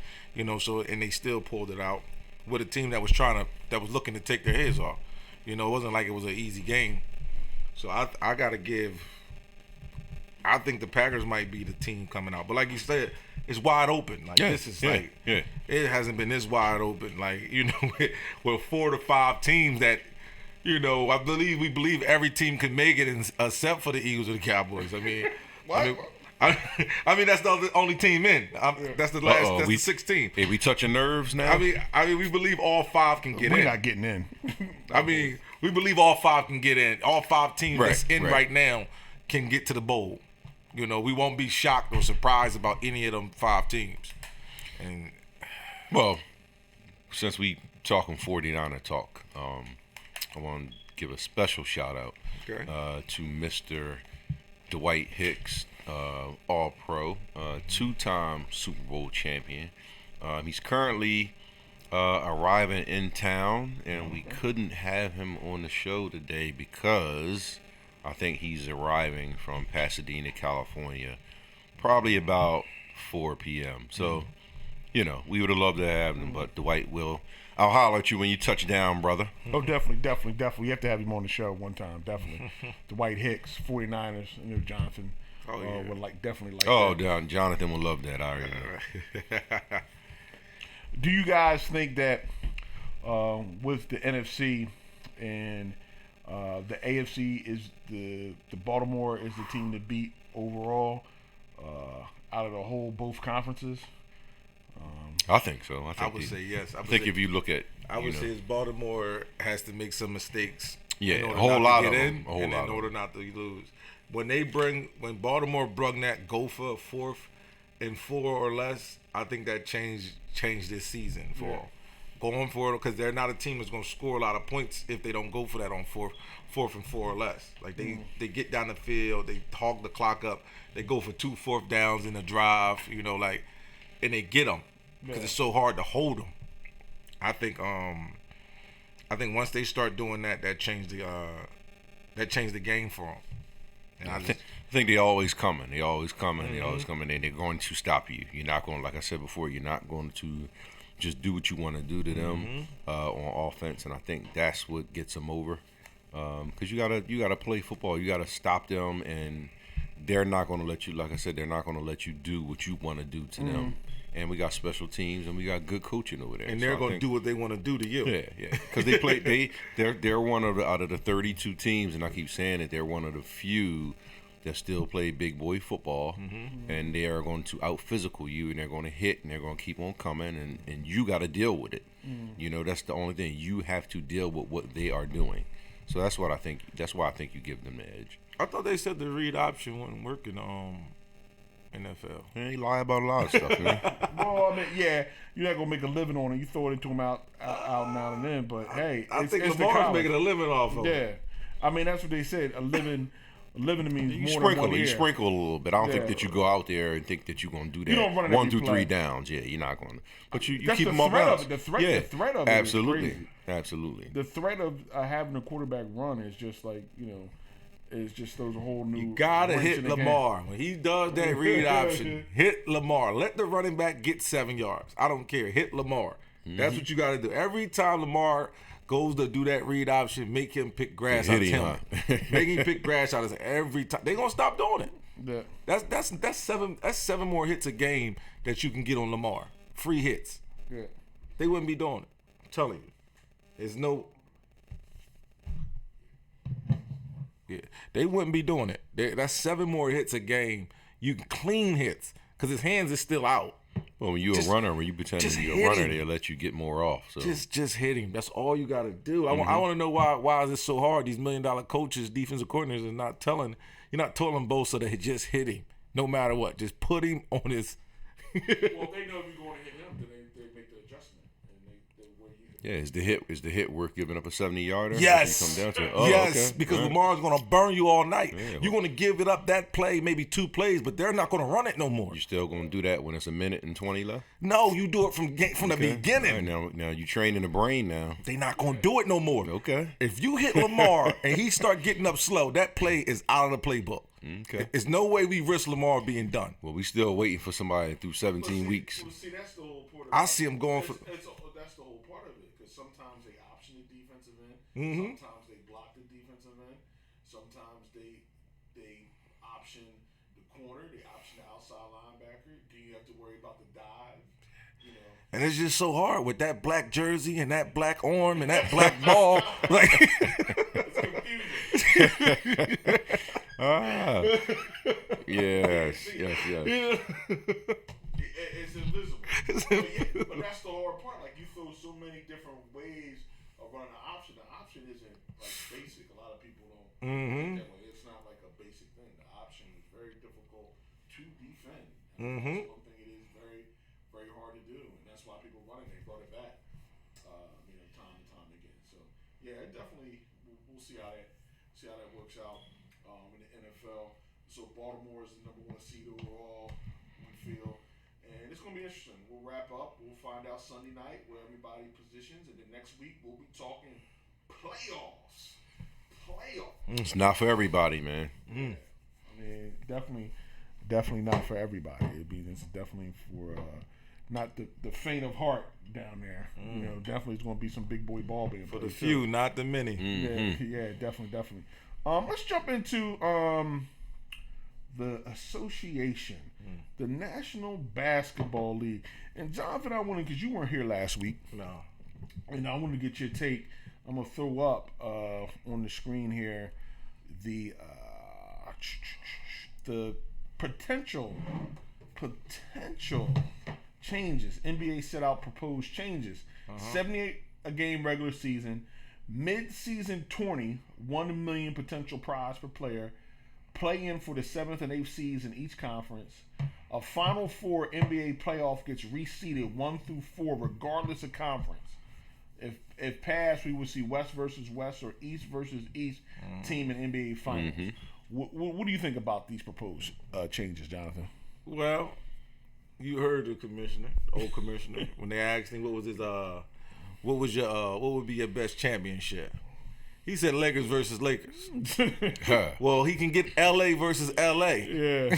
so, and they still pulled it out with a team that was looking to take their heads off. It wasn't like it was an easy game. So I got to give. I think the Packers might be the team coming out, but like you said, it's wide open. Like this is it hasn't been this wide open. Like with 4 to 5 teams that, we believe every team can make it, except for the Eagles or the Cowboys. I mean, I mean that's the only team in. That's the last. That's the 16. Are we touching nerves now? I mean, we believe all 5 can get in. We're not getting in. I mean, we believe all 5 can get in. All 5 teams that's in right now can get to the bowl. We won't be shocked or surprised about any of them 5 teams. And well, since we talking 49er talk, I want to give a special shout out to Mr. Dwight Hicks, All-Pro, 2-time Super Bowl champion. He's currently arriving in town, and we couldn't have him on the show today because I think he's arriving from Pasadena, California, probably about 4 p.m. So, we would have loved to have him, but Dwight will. I'll holler at you when you touch down, brother. Oh, definitely. You have to have him on the show one time, definitely. Dwight Hicks, 49ers, Jonathan would definitely like that. Oh, Jonathan will love that. I already know. Do you guys think that with the NFC and the AFC is the Baltimore is the team to beat overall out of the whole both conferences? I think so. I would say yes. I think if you look at, I would say Baltimore has to make some mistakes. Yeah, a whole lot of them. In order not to lose. When Baltimore brung that go for 4th and 4 or less, I think that changed this season for them. Going for it because they're not a team that's going to score a lot of points if they don't go for that on 4th and 4 or less. Like they get down the field, they hog the clock up, they go for 2 4th downs in a drive, and they get them because it's so hard to hold them. I think once they start doing that, that changed the game for them. And I think they always coming. They always coming. And they're going to stop you. You're not going, like I said before, you're not going to just do what you want to do to them on offense, and I think that's what gets them over. Because you gotta play football. You gotta stop them, and they're not going to let you. Like I said, they're not going to let you do what you want to do to them. And we got special teams, and we got good coaching over there. And they're going to do what they want to do to you. Yeah. Because they play. They're one of out of the 32 teams, and I keep saying it. They're one of the few that still play big boy football, and they are going to out physical you, and they're going to hit, and they're going to keep on coming, and you got to deal with it. That's the only thing. You have to deal with what they are doing. So that's what I think. That's why I think you give them the edge. I thought they said the read option wouldn't work in NFL. Man, he lie about a lot of stuff, man. Well, I mean, yeah, you're not gonna make a living on it. You throw it into him out now and then, but hey, I think Lamar's making a living off of it. Yeah, I mean that's what they said. A living means You more than sprinkle 1 it. You year. sprinkle a little bit. I don't think that you go out there and think that you're going to do that. You don't run it 1 every through play. 3 downs. Yeah, you're not going to. But you That's keep the them up. threat of it. The threat of it absolutely. is crazy. Absolutely. The threat of having a quarterback run is just like is just those whole new. You gotta wrench hit in the Lamar game. when he does that read option. Hit Lamar. Let the running back get 7 yards. I don't care. Hit Lamar. That's what you got to do. Every time Lamar goes to do that read option, make him pick grass out of him. Make him pick grass out of him every time. They gonna stop doing it. Yeah. That's 7 more hits a game that you can get on Lamar. Free hits. Yeah. They wouldn't be doing it. I'm telling you. There's no. Yeah, they wouldn't be doing it. That's 7 more hits a game. You can clean hits because his hands is still out. Well, when you're a runner, when you pretend to be a runner, they'll let you get more off. So just hit him. That's all you got to do. I want to know why is this so hard? These $1 million coaches, defensive coordinators, are not telling. You're not telling Bosa to just hit him, no matter what. Just put him on his. Well, they know if you're going to hit him, then they make the adjustment. And Yeah, is the hit worth giving up a 70-yarder? Yes. Come down to it? Oh, yes, okay. because All right. Lamar's going to burn you all night. Yeah, You're going to give it up that play, maybe 2 plays, but they're not going to run it no more. You still gonna do that when it's 1 minute and 20 left? No, you do it from the Okay. beginning. All right, now you training the brain now. They're not going to do it no more. Okay. If you hit Lamar and he start getting up slow, that play is out of the playbook. Okay. There's no way we risk Lamar being done. Well, we still waiting for somebody through 17 weeks. Well, see, that's the whole part of I it. see him going for. That's the whole part of it, because sometimes they option the defensive end, Mhm. sometimes they block the defensive end, sometimes they option the corner, they option the outside linebacker. Do you have to worry about the dive? You know, And it's just so hard with that black jersey and that black arm and that black ball. Like, it's confusing. Ah. Yes. It's invisible. But that's the hard part. Like, you throw so many different ways of running an option. The option isn't like basic. A lot of people don't think that way. It's not like a basic thing. The option is very difficult to defend. And I also think it is very, very hard to do, and that's why people run it. They brought it back, time and time again. So yeah, it definitely. We'll see how that works out in the NFL. So Baltimore is the #1 seed overall, we feel. And it's going to be interesting. We'll wrap up. We'll find out Sunday night where everybody positions. And then next week, we'll be talking playoffs. It's not for everybody, man. I mean, definitely not for everybody. It's definitely for not the faint of heart down there. You know, definitely it's going to be some big boy ball being for played the few, too. not the many. Yeah, definitely. Let's jump into the association, the National Basketball League. And Jonathan, I wanted, because you weren't here last week, No. and I want to get your take. I'm gonna throw up on the screen here the potential changes. NBA set out proposed changes. 78 a game regular season, mid-season tourney, $1 million potential prize per player. Play-in for the 7th and 8th seeds in each conference. A Final Four NBA playoff gets reseeded 1 through 4 regardless of conference. If passed, we would see West versus West or East versus East team in NBA Finals. What do you think about these proposed changes, Jonathan? Well, you heard the commissioner, the old commissioner, when they asked him what would be your best championship. He said Lakers versus Lakers. Well, he can get LA versus LA. Yeah.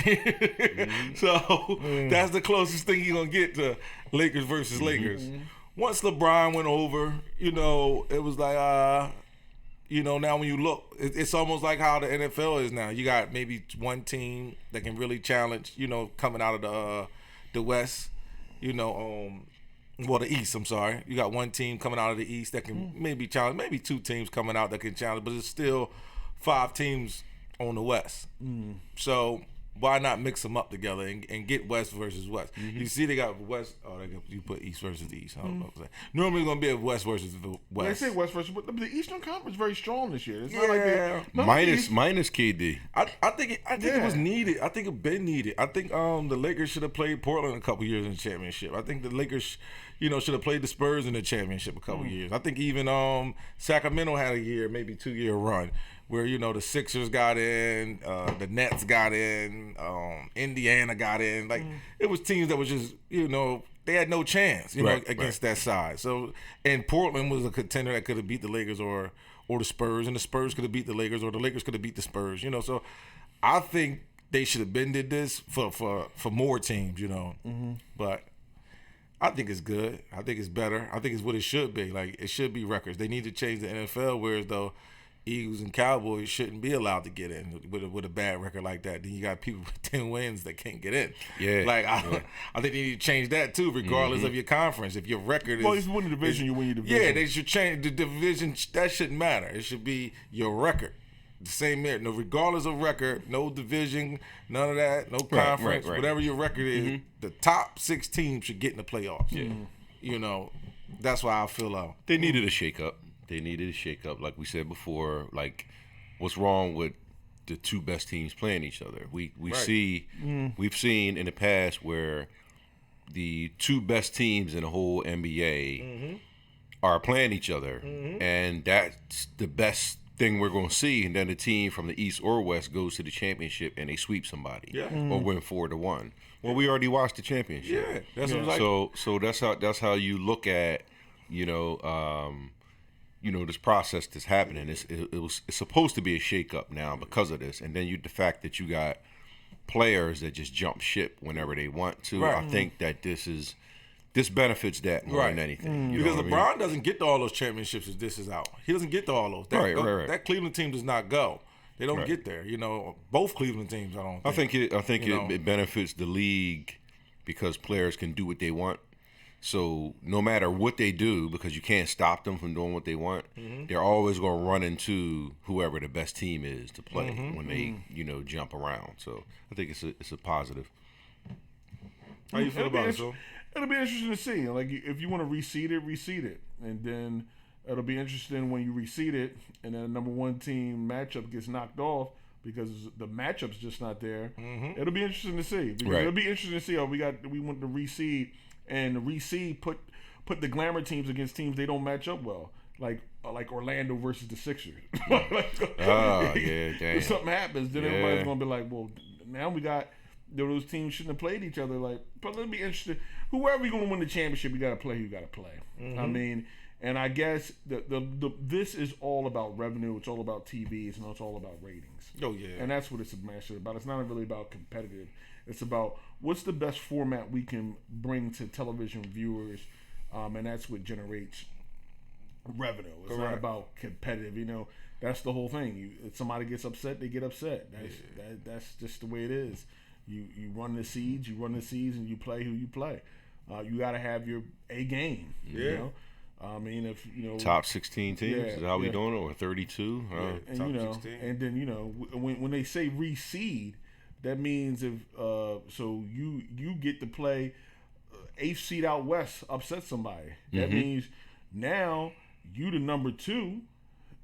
So that's the closest thing he's gonna get to Lakers versus Lakers. Once LeBron went over, it was like, now when you look, it's almost like how the NFL is now. You got maybe one team that can really challenge, coming out of the West, the East, I'm sorry. You got one team coming out of the East that can maybe challenge, maybe 2 teams coming out that can challenge, but it's still 5 teams on the West. So why not mix them up together and get West versus West? You see they got West, you put East versus East. Normally it's going to be a West versus the West. They say West versus, but the Eastern Conference is very strong this year. It's Yeah. not like Minus KD. I think it was needed. I think it been needed. I think the Lakers should have played Portland a couple years in the championship. I think the Lakers, should have played the Spurs in the championship a couple years. I think even Sacramento had a year, maybe 2-year run where the Sixers got in, the Nets got in, Indiana got in. Like it was teams that was just they had no chance against that side. So and Portland was a contender that could have beat the Lakers or the Spurs, and the Spurs could have beat the Lakers, or the Lakers could have beat the Spurs. So I think they should have been did this for more teams. But I think it's good. I think it's better. I think it's what it should be. Like it should be records. They need to change the NFL, whereas though Eagles and Cowboys shouldn't be allowed to get in with a bad record like that. Then you got people with 10 wins that can't get in. Yeah. I think they need to change that too, regardless of your conference. If your record is, well, if you win the division, you win your division. Yeah, they should change the division. That shouldn't matter. It should be your record. The same there. No, regardless of record, no division, none of that, no conference, right. whatever your record is, the top 6 teams should get in the playoffs. Yeah. That's why I feel They needed a shakeup. Like we said before. Like, what's wrong with the 2 best teams playing each other? We've seen in the past where the 2 best teams in the whole NBA are playing each other, and that's the best thing we're going to see. And then the team from the East or West goes to the championship and they sweep somebody, or win 4-1. Well, we already watched the championship. Yeah, that's what like. So that's how you look at this process that's happening. It's supposed to be a shakeup now because of this, and then the fact that you got players that just jump ship whenever they want to. Right. I think that this benefits that more than anything. You Because know what LeBron doesn't get to all those championships if this is out. He doesn't get to all those. Right. That Cleveland team does not go. They don't get there. Both Cleveland teams, I think. I think it benefits the league because players can do what they want. So no matter what they do, because you can't stop them from doing what they want, they're always going to run into whoever the best team is to play when they jump around. So I think it's a positive. How you feel about it, so? It'll be interesting to see. Like, if you want to reseed it, and then it'll be interesting when you reseed it, and then the number one team matchup gets knocked off because the matchup's just not there. It'll be interesting to see. Because it'll be interesting to see. We want to reseed, and the reseed put the glamour teams against teams they don't match up well, like Orlando versus the Sixers. Damn. If something happens, then everybody's gonna be like, well, now we got. Those teams shouldn't have played each other. But it'll be interesting. Whoever you're going to win the championship, you got to play who you got to play. I mean, and I guess this is all about revenue. It's all about TVs, and it's all about ratings. Oh, yeah. And that's what it's about. It's not really about competitive. It's about what's the best format we can bring to television viewers, and that's what generates revenue. It's not about competitive. That's the whole thing. If somebody gets upset, they get upset. That's just the way it is. You run the seeds, and you play who you play. You got to have your A game. You know? I mean, if top 16 teams is how we doing it, or 32. And top 16. And then when they say reseed, that means if so you get to play 8th seed out west, upset somebody. That means now you the number 2.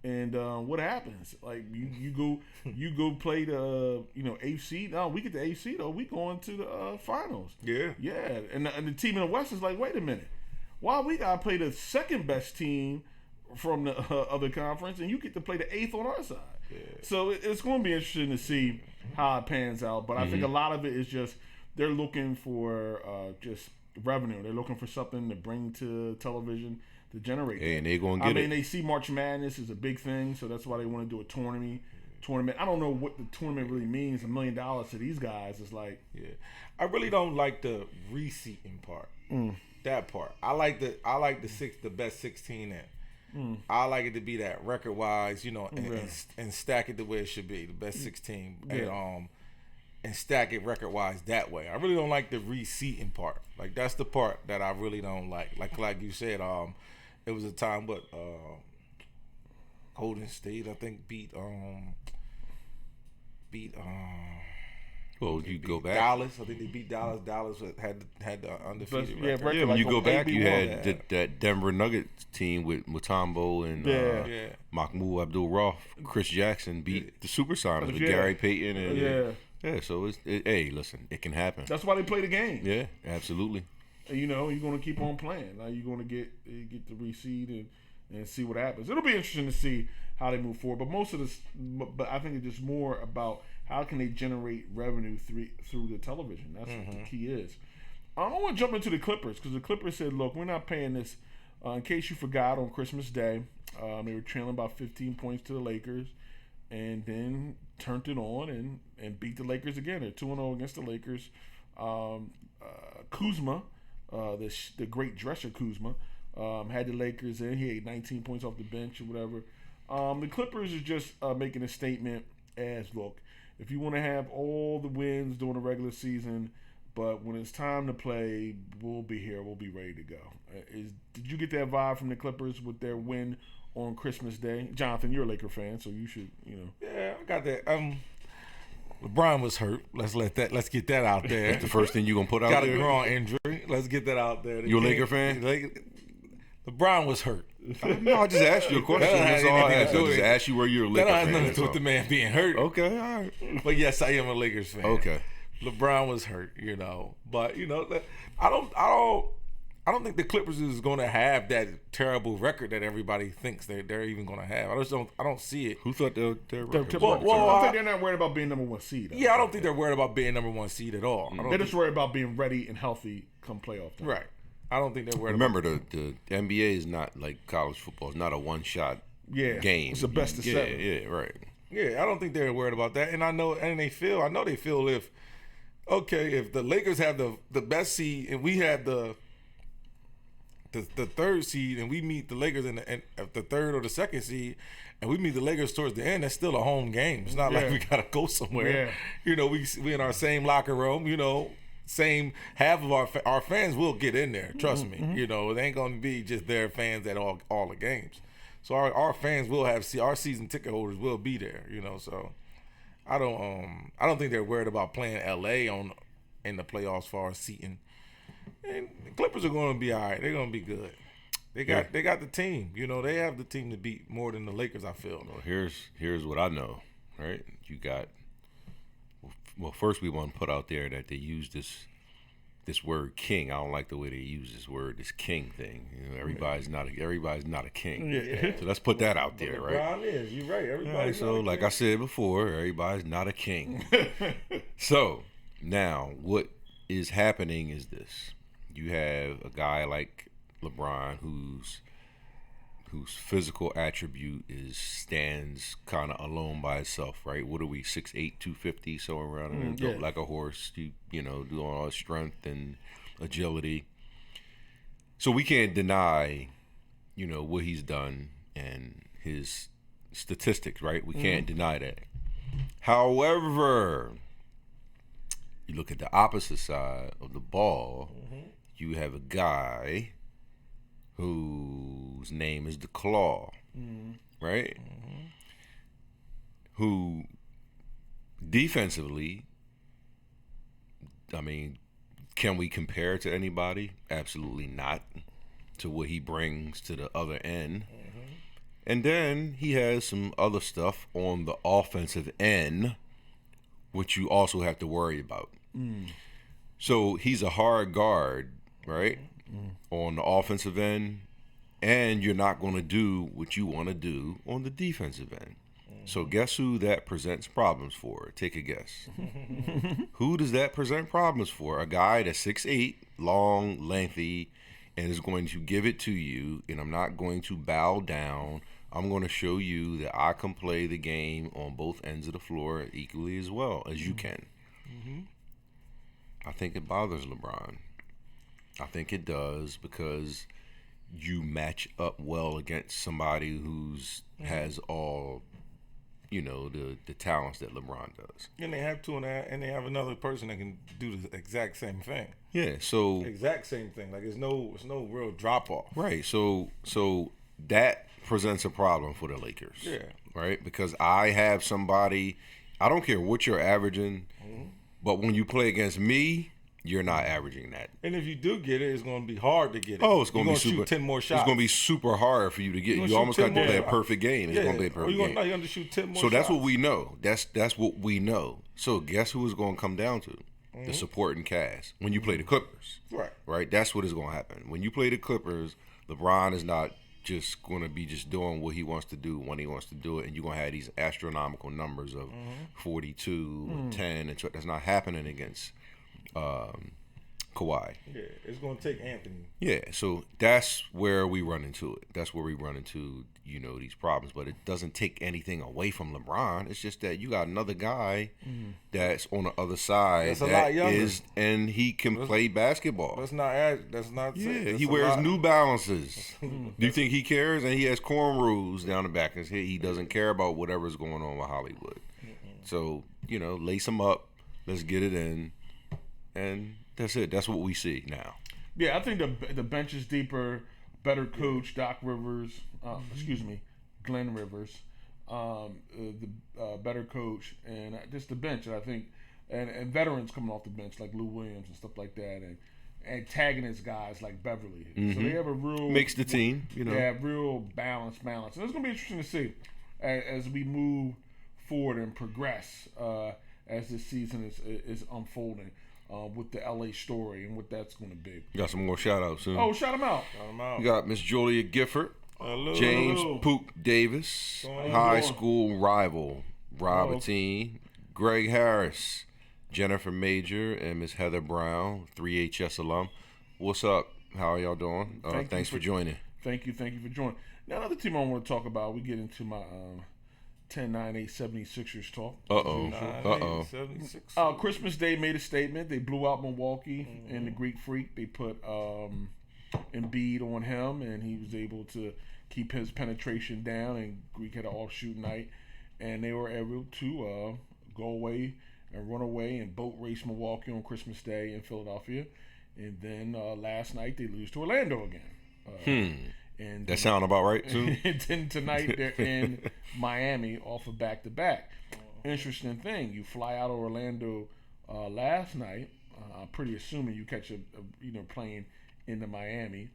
And what happens? Like you go play the 8th seed. No, we get the 8th seed. Oh, we going to the finals. Yeah. And the team in the West is like, wait a minute, why we gotta play the second best team from the other conference, and you get to play the 8th on our side. Yeah. So it's going to be interesting to see how it pans out. But I think a lot of it is just they're looking for just revenue. They're looking for something to bring to television. To generate, and they're gonna get it. I mean, they see March Madness is a big thing, so that's why they want to do a tournament. I don't know what the tournament really means. $1 million to these guys is like. Yeah, I really don't like the reseating part. That part, I like the best 16 in. I like it to be that record wise, and stack it the way it should be, the best 16, and stack it record wise that way. I really don't like the reseating part. Like that's the part that I really don't like. Like you said, it was a time Golden State I think beat well, you go back. Dallas. I think they beat Dallas. Dallas had the undefeated record. Yeah, when you go back, you had that Denver Nuggets team with Mutombo and Mahmoud Abdul-Rauf. Chris Jackson beat the Supersonics with Gary Payton and so hey, listen, it can happen. That's why they play the game. Yeah, absolutely. And, you're going to keep on playing. Now you're going to get the reseed and see what happens. It'll be interesting to see how they move forward. But most of this, but I think it's just more about how can they generate revenue through the television. That's what the key is. I don't want to jump into the Clippers because the Clippers said, look, we're not paying this. In case you forgot, on Christmas Day, they were trailing about 15 points to the Lakers and then turned it on and beat the Lakers again. They're 2-0 against the Lakers. Kuzma, the great dresser Kuzma, had the Lakers in. He had 19 points off the bench or whatever. The Clippers are just making a statement as, look, if you want to have all the wins during the regular season, but when it's time to play, we'll be here. We'll be ready to go. Did you get that vibe from the Clippers with their win on Christmas Day? Jonathan, you're a Laker fan, so you should, Yeah, I got that. LeBron was hurt. Let's get that out there. That's the first thing you're gonna put out there. Got a groin injury. Let's get that out there. You a Laker fan? LeBron was hurt. No, I just asked you a question. That's all I asked. I just asked you where you're a Laker fan. That has nothing to do with the man being hurt. Okay, all right. But yes, I am a Lakers fan. Okay. LeBron was hurt, But I I don't think the Clippers is going to have that terrible record that everybody thinks they're even going to have. I don't see it. Who thought their record? I think they're not worried about being number 1 seed. Yeah, I don't think they're worried about being number 1 seed at all. They're just worried about being ready and healthy come playoff time. Right. I don't think they're worried. Remember, the NBA is not like college football. It's not a one-shot game. It's a best of 7. Yeah, right. Yeah, I don't think they're worried about that. And I know they feel if the Lakers have the best seed and we have the 3rd seed and we meet the Lakers in the 3rd or the 2nd seed and we meet the Lakers towards the end, that's still a home game. It's not like we gotta go somewhere. Yeah. We in our same locker room. Same half of our fans will get in there. Trust me. It ain't gonna be just their fans at all the games. So our fans will our season ticket holders will be there. So I don't think they're worried about playing LA in the playoffs as far as seating. And the Clippers are going to be all right. They're going to be good. They got the team. They have the team to beat more than the Lakers, I feel. Well, here's what I know, right? You got first we want to put out there that they use this word king. I don't like the way they use this king thing. Everybody's not a king. Yeah. So let's put that out there, right? LeBron is. You're right. Everybody's so not a like king. I said before, everybody's not a king. So now what is happening is this. You have a guy like LeBron whose physical attribute stands kind of alone by itself, right? What are we, 6'8", 250, somewhere around there, built like a horse, doing all his strength and agility. So we can't deny, what he's done and his statistics, right? We can't deny that. However, you look at the opposite side of the ball, you have a guy whose name is the Claw, right? Who defensively, I mean, can we compare to anybody? Absolutely not. To what he brings to the other end. And then he has some other stuff on the offensive end, which you also have to worry about. So he's a hard guard, right? On the offensive end, and you're not going to do what you want to do on the defensive end. So guess who that presents problems for? Take a guess. Who does that present problems for? A guy that's 6'8", long, lengthy, and is going to give it to you, and I'm not going to bow down. I'm going to show you that I can play the game on both ends of the floor equally as well as you can. I think it bothers LeBron. I think it does because you match up well against somebody who's has all, the talents that LeBron does. And they have and they have another person that can do the exact same thing. Yeah, so exact same thing. Like it's no real drop off. Right. So that presents a problem for the Lakers. Yeah. Right? Because I have somebody, I don't care what you're averaging, but when you play against me, you're not averaging that. And if you do get it, it's going to be hard to get it. Oh, it's going to be super. Shoot 10 more shots. It's going to be super hard for you to get. You almost got to play a perfect game. It's going to be a perfect game. You're going to shoot 10 more shots. So that's what we know. That's what we know. So guess who it's going to come down to? The supporting cast. When you play the Clippers. Right? That's what is going to happen. When you play the Clippers, LeBron is not just going to be just doing what he wants to do when he wants to do it, and you're going to have these astronomical numbers of 42, 10, and that's not happening against Kawhi. Yeah, it's going to take Anthony. Yeah, so that's where we run into it. That's where we run into, these problems. But it doesn't take anything away from LeBron. It's just that you got another guy that's on the other side that's a lot younger. And he can play basketball. That's not. Yeah, he wears New Balances. Do you think he cares? And he has cornrows down the back of his head. He doesn't care about whatever's going on with Hollywood. So, lace him up. Let's get it in. And that's it. That's what we see now. Yeah, I think the bench is deeper, better coach, Doc Rivers, Glenn Rivers, the better coach, and just the bench. And I think, and veterans coming off the bench like Lou Williams and stuff like that, and antagonist guys like Beverly. So they have a real makes the team. They have real balance, and it's gonna be interesting to see as we move forward and progress as this season is unfolding. with the LA story and what that's going to be. Got some more shout outs soon. Oh, shout them out. We got Miss Julia Gifford, Hello. James Pook Davis, high school rival, Robertine, Greg Harris, Jennifer Major, and Miss Heather Brown, 3HS alum. What's up? How are y'all doing? Thanks for joining. Thank you for joining. Now, another team I want to talk about, we get into my 10-9-8 76ers talk. Christmas Day made a statement. They blew out Milwaukee and the Greek Freak. They put Embiid on him, and he was able to keep his penetration down, and Greek had an offshoot night. And they were able to go away and run away and boat race Milwaukee on Christmas Day in Philadelphia. And then last night they lose to Orlando again. And that sound about right too. And then tonight they're in Miami off of back-to-back. Interesting thing, you fly out of Orlando last night. I'm pretty assuming you catch a plane into Miami.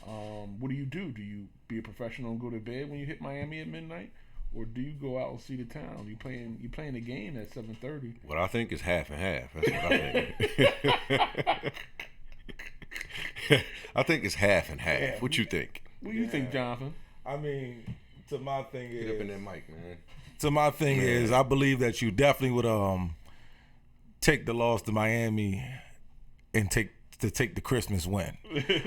What do? Do you be a professional and go to bed when you hit Miami at midnight? Or do you go out and see the town? You playing the game at 7:30. What I think is half and half. That's what I think. I think it's half and half. Yeah. What you think? What do you think, Jonathan? I mean, to my thing is. Get up in that mic, man. So my thing is, I believe that you definitely would take the loss to Miami and take the Christmas win.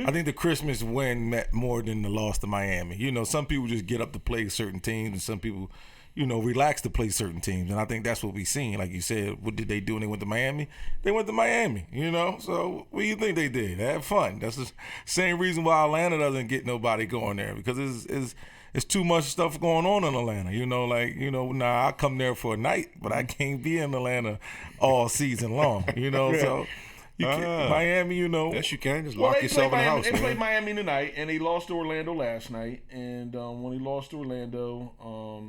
I think the Christmas win meant more than the loss to Miami. You know, some people just get up to play certain teams, and some people, relax to play certain teams. And I think that's what we seen. Like you said, what did they do when they went to Miami? They went to Miami, So what do you think they did? They had fun. That's the same reason why Atlanta doesn't get nobody going there, because it's too much stuff going on in Atlanta. Now I come there for a night, but I can't be in Atlanta all season long, so you can't, Miami, Yes, you can. Just lock yourself in the house, They man. played Miami tonight, and they lost to Orlando last night. And when they lost to Orlando,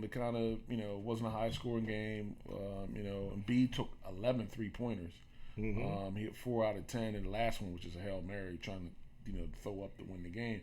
it kind of, wasn't a high-scoring game. Embiid took 11 three-pointers. He hit 4 out of 10 in the last one, which is a Hail Mary, trying to, throw up to win the game.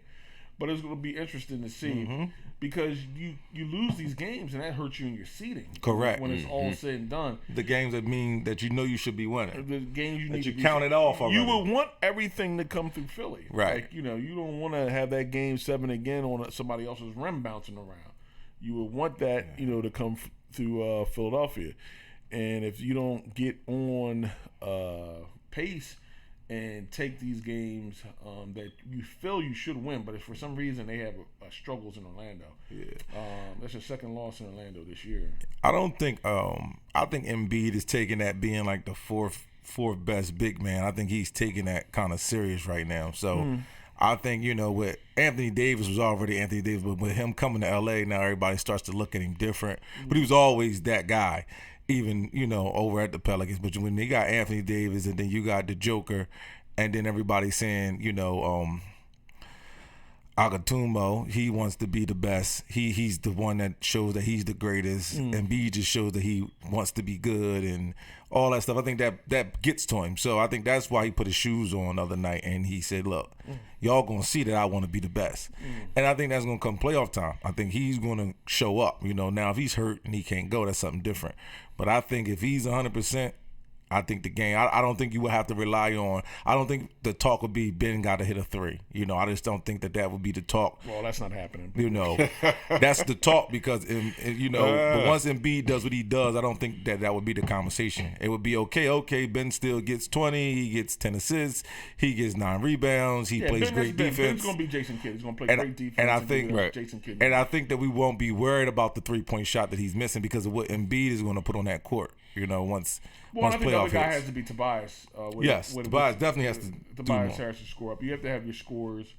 But it's going to be interesting to see because you lose these games, and that hurts you in your seeding. Correct. When it's all said and done. The games that mean that you should be winning. The games you need you to count it off already. You would want everything to come through Philly. Right. Like, you don't want to have that game 7 again on somebody else's rim bouncing around. You would want that, to come through Philadelphia. And if you don't get on pace and take these games that you feel you should win, but if for some reason they have struggles in Orlando, that's your second loss in Orlando this year. I think Embiid is taking that being like the fourth best big man. I think he's taking that kind of serious right now. So I think with Anthony Davis was already Anthony Davis, but with him coming to LA now, everybody starts to look at him different. But he was always that guy. Even, over at the Pelicans. But when they got Anthony Davis and then you got the Joker, and then everybody saying, Agatumbo, he wants to be the best. He's the one that shows that he's the greatest. And B just shows that he wants to be good and all that stuff. I think that gets to him. So I think that's why he put his shoes on the other night and he said, look, y'all going to see that I want to be the best. And I think that's going to come playoff time. I think he's going to show up. Now if he's hurt and he can't go, that's something different. But I think if he's 100%, I think the game, I don't think you would have to rely on, I don't think the talk would be Ben got to hit a 3. I just don't think that would be the talk. Well, that's not happening. That's the talk because, but once Embiid does what he does, I don't think that would be the conversation. It would be okay, Ben still gets 20, he gets 10 assists, he gets 9 rebounds, he plays great defense. Ben's going to be Jason Kidd. He's going to play great defense. And I think, Jason Kidd. And I think that we won't be worried about the 3-point shot that he's missing because of what Embiid is going to put on that court, once I think the other guy hits. has to be Tobias. Tobias definitely has to Tobias has to score up. You have to have your scores,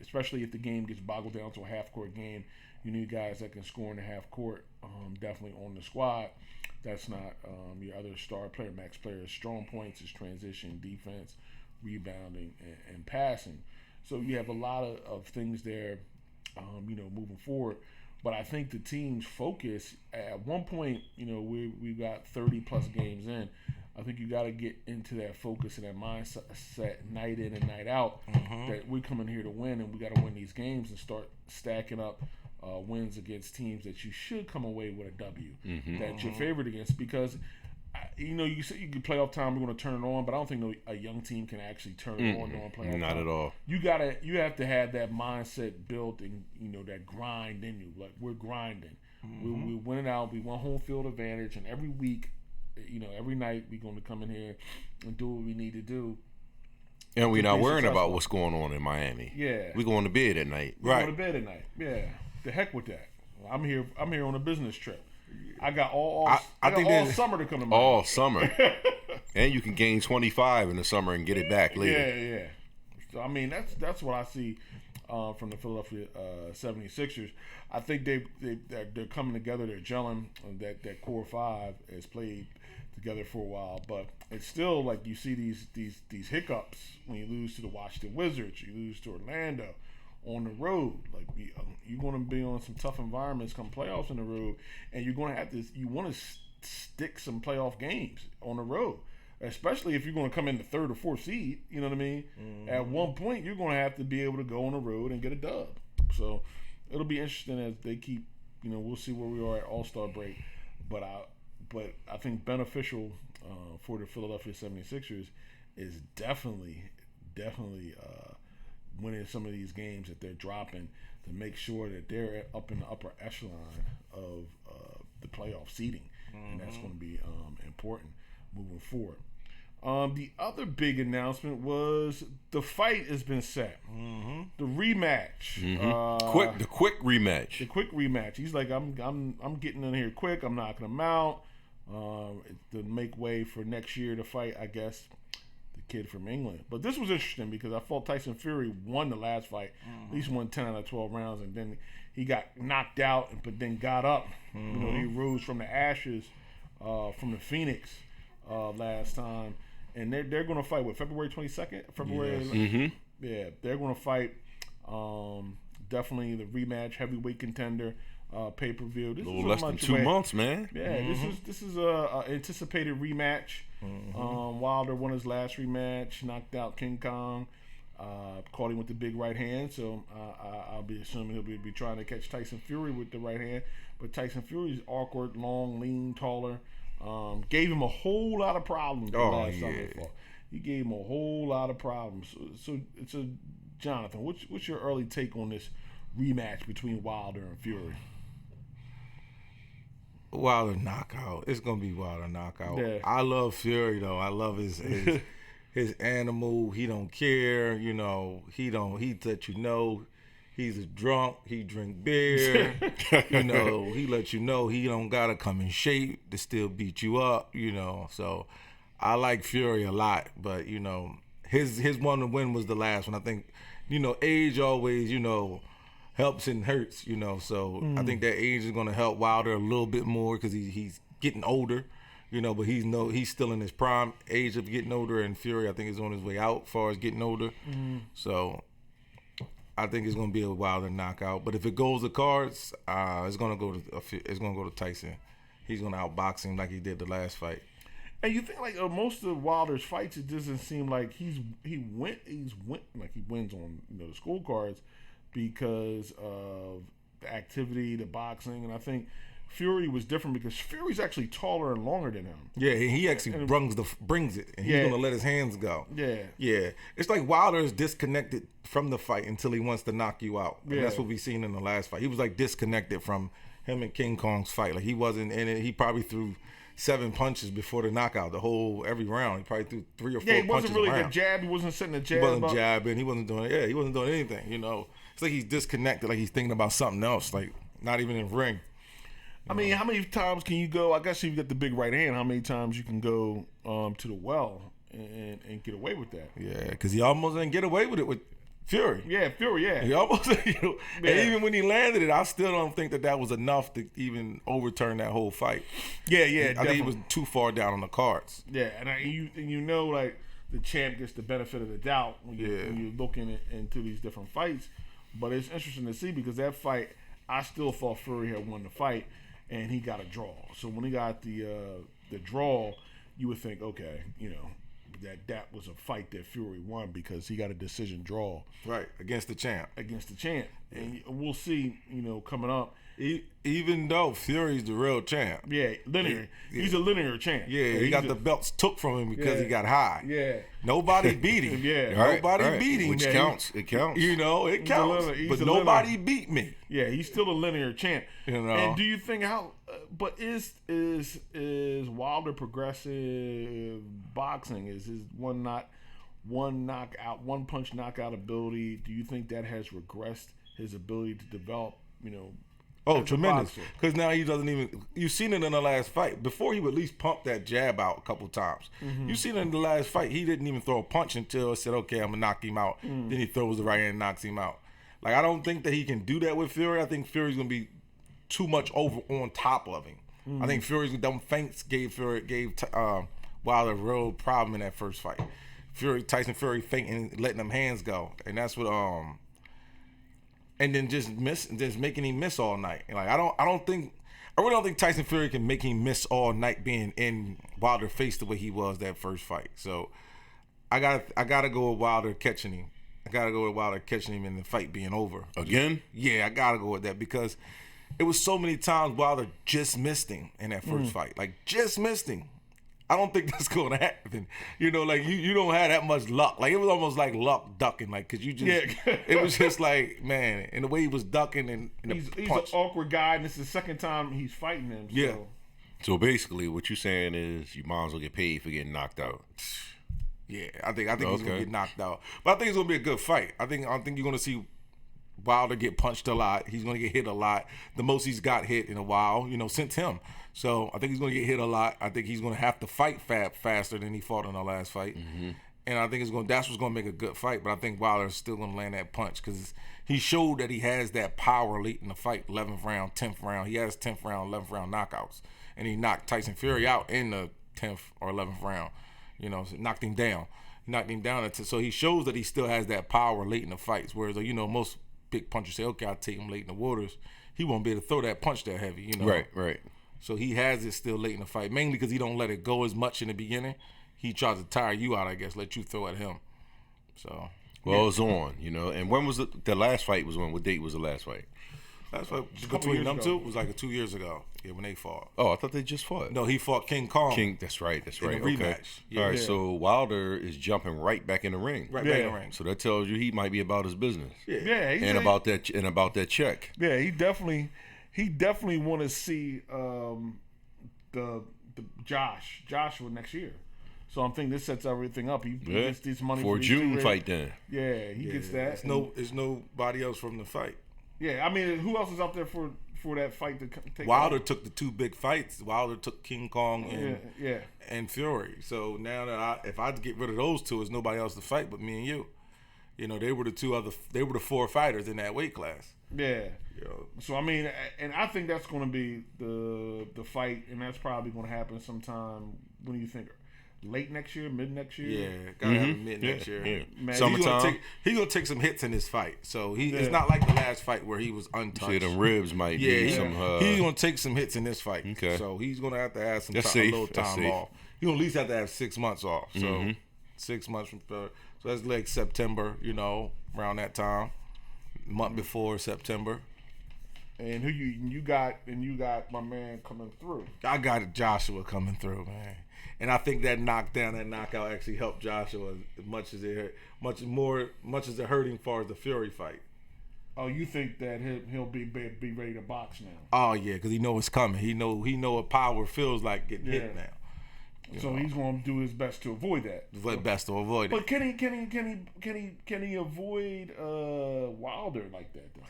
especially if the game gets boggled down to a half-court game. You need guys that can score in the half-court, definitely on the squad. That's not your other star player, max player. Strong points is transition, defense, rebounding, and passing. So you have a lot of things there, moving forward. But I think the team's focus at one point, we got 30-plus games in. I think you got to get into that focus and that mindset night in and night out that we're coming here to win and we got to win these games and start stacking up wins against teams that you should come away with a W that you're favored against because you said you could playoff time. We're going to turn it on, but I don't think a young team can actually turn it on during playoff time. Not at all. You have to have that mindset built and that grind in you. Like we're grinding. We're winning out. We want home field advantage, and every week, every night we're going to come in here and do what we need to do. And we're not worrying about what's going on in Miami. Yeah, we're going to bed at night. We're going to bed at night. Yeah, the heck with that. I'm here on a business trip. I got all summer to come to Miami. All summer. And you can gain 25 in the summer and get it back later. Yeah. So, I mean, that's what I see from the Philadelphia 76ers. I think they're coming together. They're gelling. That core five has played together for a while, but it's still like you see these hiccups when you lose to the Washington Wizards, you lose to Orlando on the road. Like you're going to be on some tough environments come playoffs on the road, and you're going to have to. You want to stick some playoff games on the road, especially if you're going to come in the third or fourth seed. You know what I mean? At one point, you're going to have to be able to go on the road and get a dub. So it'll be interesting as they keep. We'll see where we are at All-Star break, but I think beneficial for the Philadelphia 76ers is definitely winning some of these games that they're dropping to make sure that they're up in the upper echelon of the playoff seeding, and that's going to be important moving forward. The other big announcement was the fight has been set. The rematch. The quick rematch. The quick rematch. He's like, I'm getting in here quick. I'm knocking him out. To make way for next year to fight, I guess, the kid from England. But this was interesting because I thought Tyson Fury won the last fight. At least won 10 out of 12 rounds, and then he got knocked out, but then got up. He rose from the ashes from the Phoenix last time. And they're going to fight, February 22nd? Yeah, they're going to fight definitely the rematch, heavyweight contender. Pay-per-view. This a little less than 2 months, man. Yeah, this is a anticipated rematch. Wilder won his last rematch, knocked out King Kong, caught him with the big right hand. So I'll be assuming he'll be trying to catch Tyson Fury with the right hand. But Tyson Fury's awkward, long, lean, taller. Gave him a whole lot of problems the last time they fought. He gave him a whole lot of problems. So Jonathan, what's your early take on this rematch between Wilder and Fury? Wilder knockout. It's gonna be Wilder knockout. Yeah. I love Fury though. I love his animal. He don't care. He let you know he's a drunk. He drink beer. He let you know he don't gotta come in shape to still beat you up. So I like Fury a lot, but his one to win was the last one. I think age always helps and hurts, so I think that age is going to help Wilder a little bit more because he's getting older, but he's still in his prime age of getting older, and Fury I think is on his way out as far as getting older. So I think it's going to be a Wilder knockout, but if it goes to cards, it's going to go to Tyson. He's going to outbox him like he did the last fight. And you think like most of Wilder's fights, it doesn't seem like he wins on the scorecards because of the activity, the boxing, and I think Fury was different because Fury's actually taller and longer than him. Yeah, he actually brings it, and he's gonna let his hands go. Yeah. It's like Wilder is disconnected from the fight until he wants to knock you out. And that's what we seen in the last fight. He was like disconnected from him and King Kong's fight. Like he wasn't in it. He probably threw 7 punches before the knockout. Every round, he probably threw 3 or 4 punches. Yeah, he wasn't really the jab. He wasn't setting the jab. He wasn't jabbing. He wasn't doing. Yeah, he wasn't doing anything. It's like he's disconnected. Like he's thinking about something else. Like not even in the ring. I mean, how many times can you go? I guess if you got the big right hand, how many times you can go to the well and get away with that? Yeah, because he almost didn't get away with it with Fury. Yeah, Fury. Yeah, he almost. And even when he landed it, I still don't think that was enough to even overturn that whole fight. Yeah. I think he was too far down on the cards. Yeah, and like the champ gets the benefit of the doubt when you're looking into these different fights. But it's interesting to see because that fight, I still thought Fury had won the fight, and he got a draw. So when he got the draw, you would think, okay, that was a fight that Fury won because he got a decision draw Right, against the champ. And we'll see, coming up. Even though Fury's the real champ. Yeah, linear. He's a linear champ. Yeah, he got the belts took from him because he got high. Yeah. Nobody beat him. Yeah. Nobody beat him. Which counts. It counts. It counts. But nobody beat me. Yeah, he's still a linear champ. And do you think but is Wilder progressive boxing? Is his one punch knockout ability, do you think that has regressed his ability to develop, Oh, tremendous. Because now he doesn't even... You've seen it in the last fight. Before, he would at least pump that jab out a couple times. You've seen it in the last fight. He didn't even throw a punch until I said, okay, I'm going to knock him out. Then he throws the right hand and knocks him out. Like, I don't think that he can do that with Fury. I think Fury's going to be too much over on top of him. I think Fury's dumb feints gave Wilder a real problem in that first fight. Tyson Fury fainting, letting them hands go. And that's what... And then just making him miss all night. Like I really don't think Tyson Fury can make him miss all night being in Wilder's face the way he was that first fight. So I gotta go with Wilder catching him. I gotta go with Wilder catching him and the fight being over. Again? Yeah, I gotta go with that because it was so many times Wilder just missed him in that first fight. Like just missed him. I don't think that's going to happen. You don't have that much luck. Like, it was almost like luck ducking. Like, because you just, it was just like, man, and the way he was ducking and he's an awkward guy, and this is the second time he's fighting him. So. Yeah. So basically, what you're saying is you might as well get paid for getting knocked out. Yeah, I think he's going to get knocked out. But I think it's going to be a good fight. I think you're going to see Wilder get punched a lot. He's going to get hit a lot. The most he's got hit in a while, since him. So I think he's going to get hit a lot. I think he's going to have to fight faster than he fought in the last fight. And I think that's what's going to make a good fight. But I think Wilder's still going to land that punch because he showed that he has that power late in the fight, 11th round, 10th round. He has 10th round, 11th round knockouts. And he knocked Tyson Fury out in the 10th or 11th round. So knocked him down. So he shows that he still has that power late in the fights. Whereas, most big punchers say, okay, I'll take him late in the waters. He won't be able to throw that punch that heavy, Right. So he has it still late in the fight, mainly because he don't let it go as much in the beginning. He tries to tire you out, I guess, let you throw at him. So it's on, And when was the last fight was on? What date was the last fight? Last fight between them two was like 2 years ago. Yeah, when they fought. Oh, I thought they just fought. No, he fought King Kong. That's right. In a Okay. rematch. Yeah. All right, so Wilder is jumping right back in the ring. Right back in the ring. So that tells you he might be about his business. Yeah. And about that check. Yeah, he definitely want to see the Joshua next year. So I'm thinking this sets everything up. He gets this money for June fight then. Yeah, he gets that. There's nobody else from the fight. Yeah, I mean, who else is up there for that fight to take? Wilder took the two big fights. Wilder took King Kong and Fury. So now that if I get rid of those two, there's nobody else to fight but me and you. They were the four fighters in that weight class. Yeah. So I mean, and I think that's going to be the fight, and that's probably going to happen sometime. When do you think? Late next year, mid next year? Yeah, gotta have mid next year. Yeah. Man, Summertime. He's gonna take some hits in this fight. So it's not like the last fight where he was untouched. See, the ribs might be some. He's gonna take some hits in this fight. Okay. So he's gonna have to have some a little time off. He's gonna at least have to have 6 months off. So 6 months from so that's like September. Around that time, month before September. And who you got? And you got my man coming through. I got Joshua coming through, man. And I think that knockout actually helped Joshua as much as it hurt, much as it hurt him as far as the Fury fight. Oh, you think that he'll be ready to box now? Oh yeah, because he know it's coming. He know what power feels like getting hit now. So he's going to do his best to avoid that. Best to avoid it. But can he avoid Wilder like that though?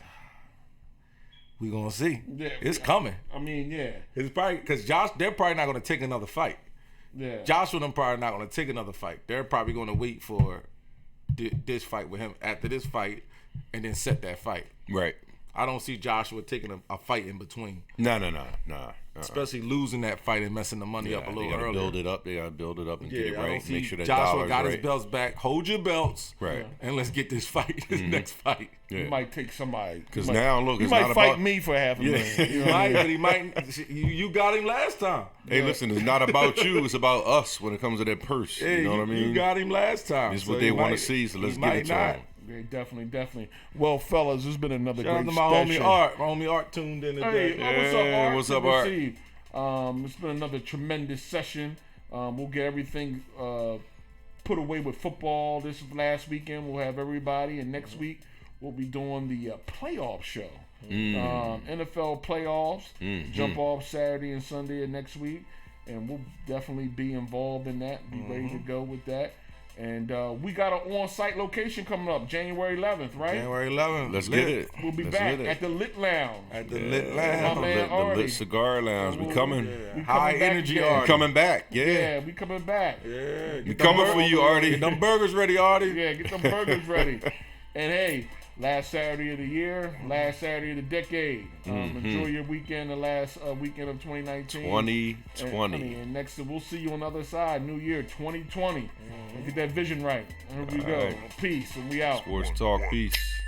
We gonna see. Yeah, it's coming. I mean, yeah. It's probably because they're probably not gonna take another fight. Yeah. Joshua and them probably not going to take another fight. They're probably going to wait for this fight with him after this fight and then set that fight. Right. I don't see Joshua taking a fight in between. No. Especially losing that fight and messing the money up a little earlier. Build it up. They gotta build it up and get it right. Make sure that Joshua dollar's got right. his belts back. Hold your belts, right? And let's get this fight, this next fight. He might take somebody. Because now look, he it's might not fight about me for half a million. He might, but he might. You got him last time. Hey, listen, it's not about you. It's about us when it comes to that purse. Hey, you know what I mean? You got him last time. It's what they want to see, so let's get it to them. Yeah, definitely. Well, fellas, this has been another Shout out great to my session. homie Art. My homie Art tuned in today. Hey, what's up, Art? What's up, Art? It's been another tremendous session. We'll get everything put away with football this last weekend. We'll have everybody, and next week we'll be doing the playoff show. NFL playoffs. Jump off Saturday and Sunday of next week, and we'll definitely be involved in that. Be ready to go with that. And we got an on-site location coming up, January 11th, right? January 11th. Let's get it. We'll be Let's back get it. at the Lit Lounge. At the Lit Lounge. My man The Artie. Lit Cigar Lounge. We coming. We High coming back energy again. Artie. We coming back. Yeah, we coming back. Yeah, We coming for you, Artie. Get them burgers ready, Artie. Yeah, get them burgers ready. And hey, last Saturday of the year, last Saturday of the decade. Enjoy your weekend, the last weekend of 2019. 2020. And next, we'll see you on the other side, New Year 2020. Get that vision right. Here we go. right. Peace, and we out. Sports Talk. Peace.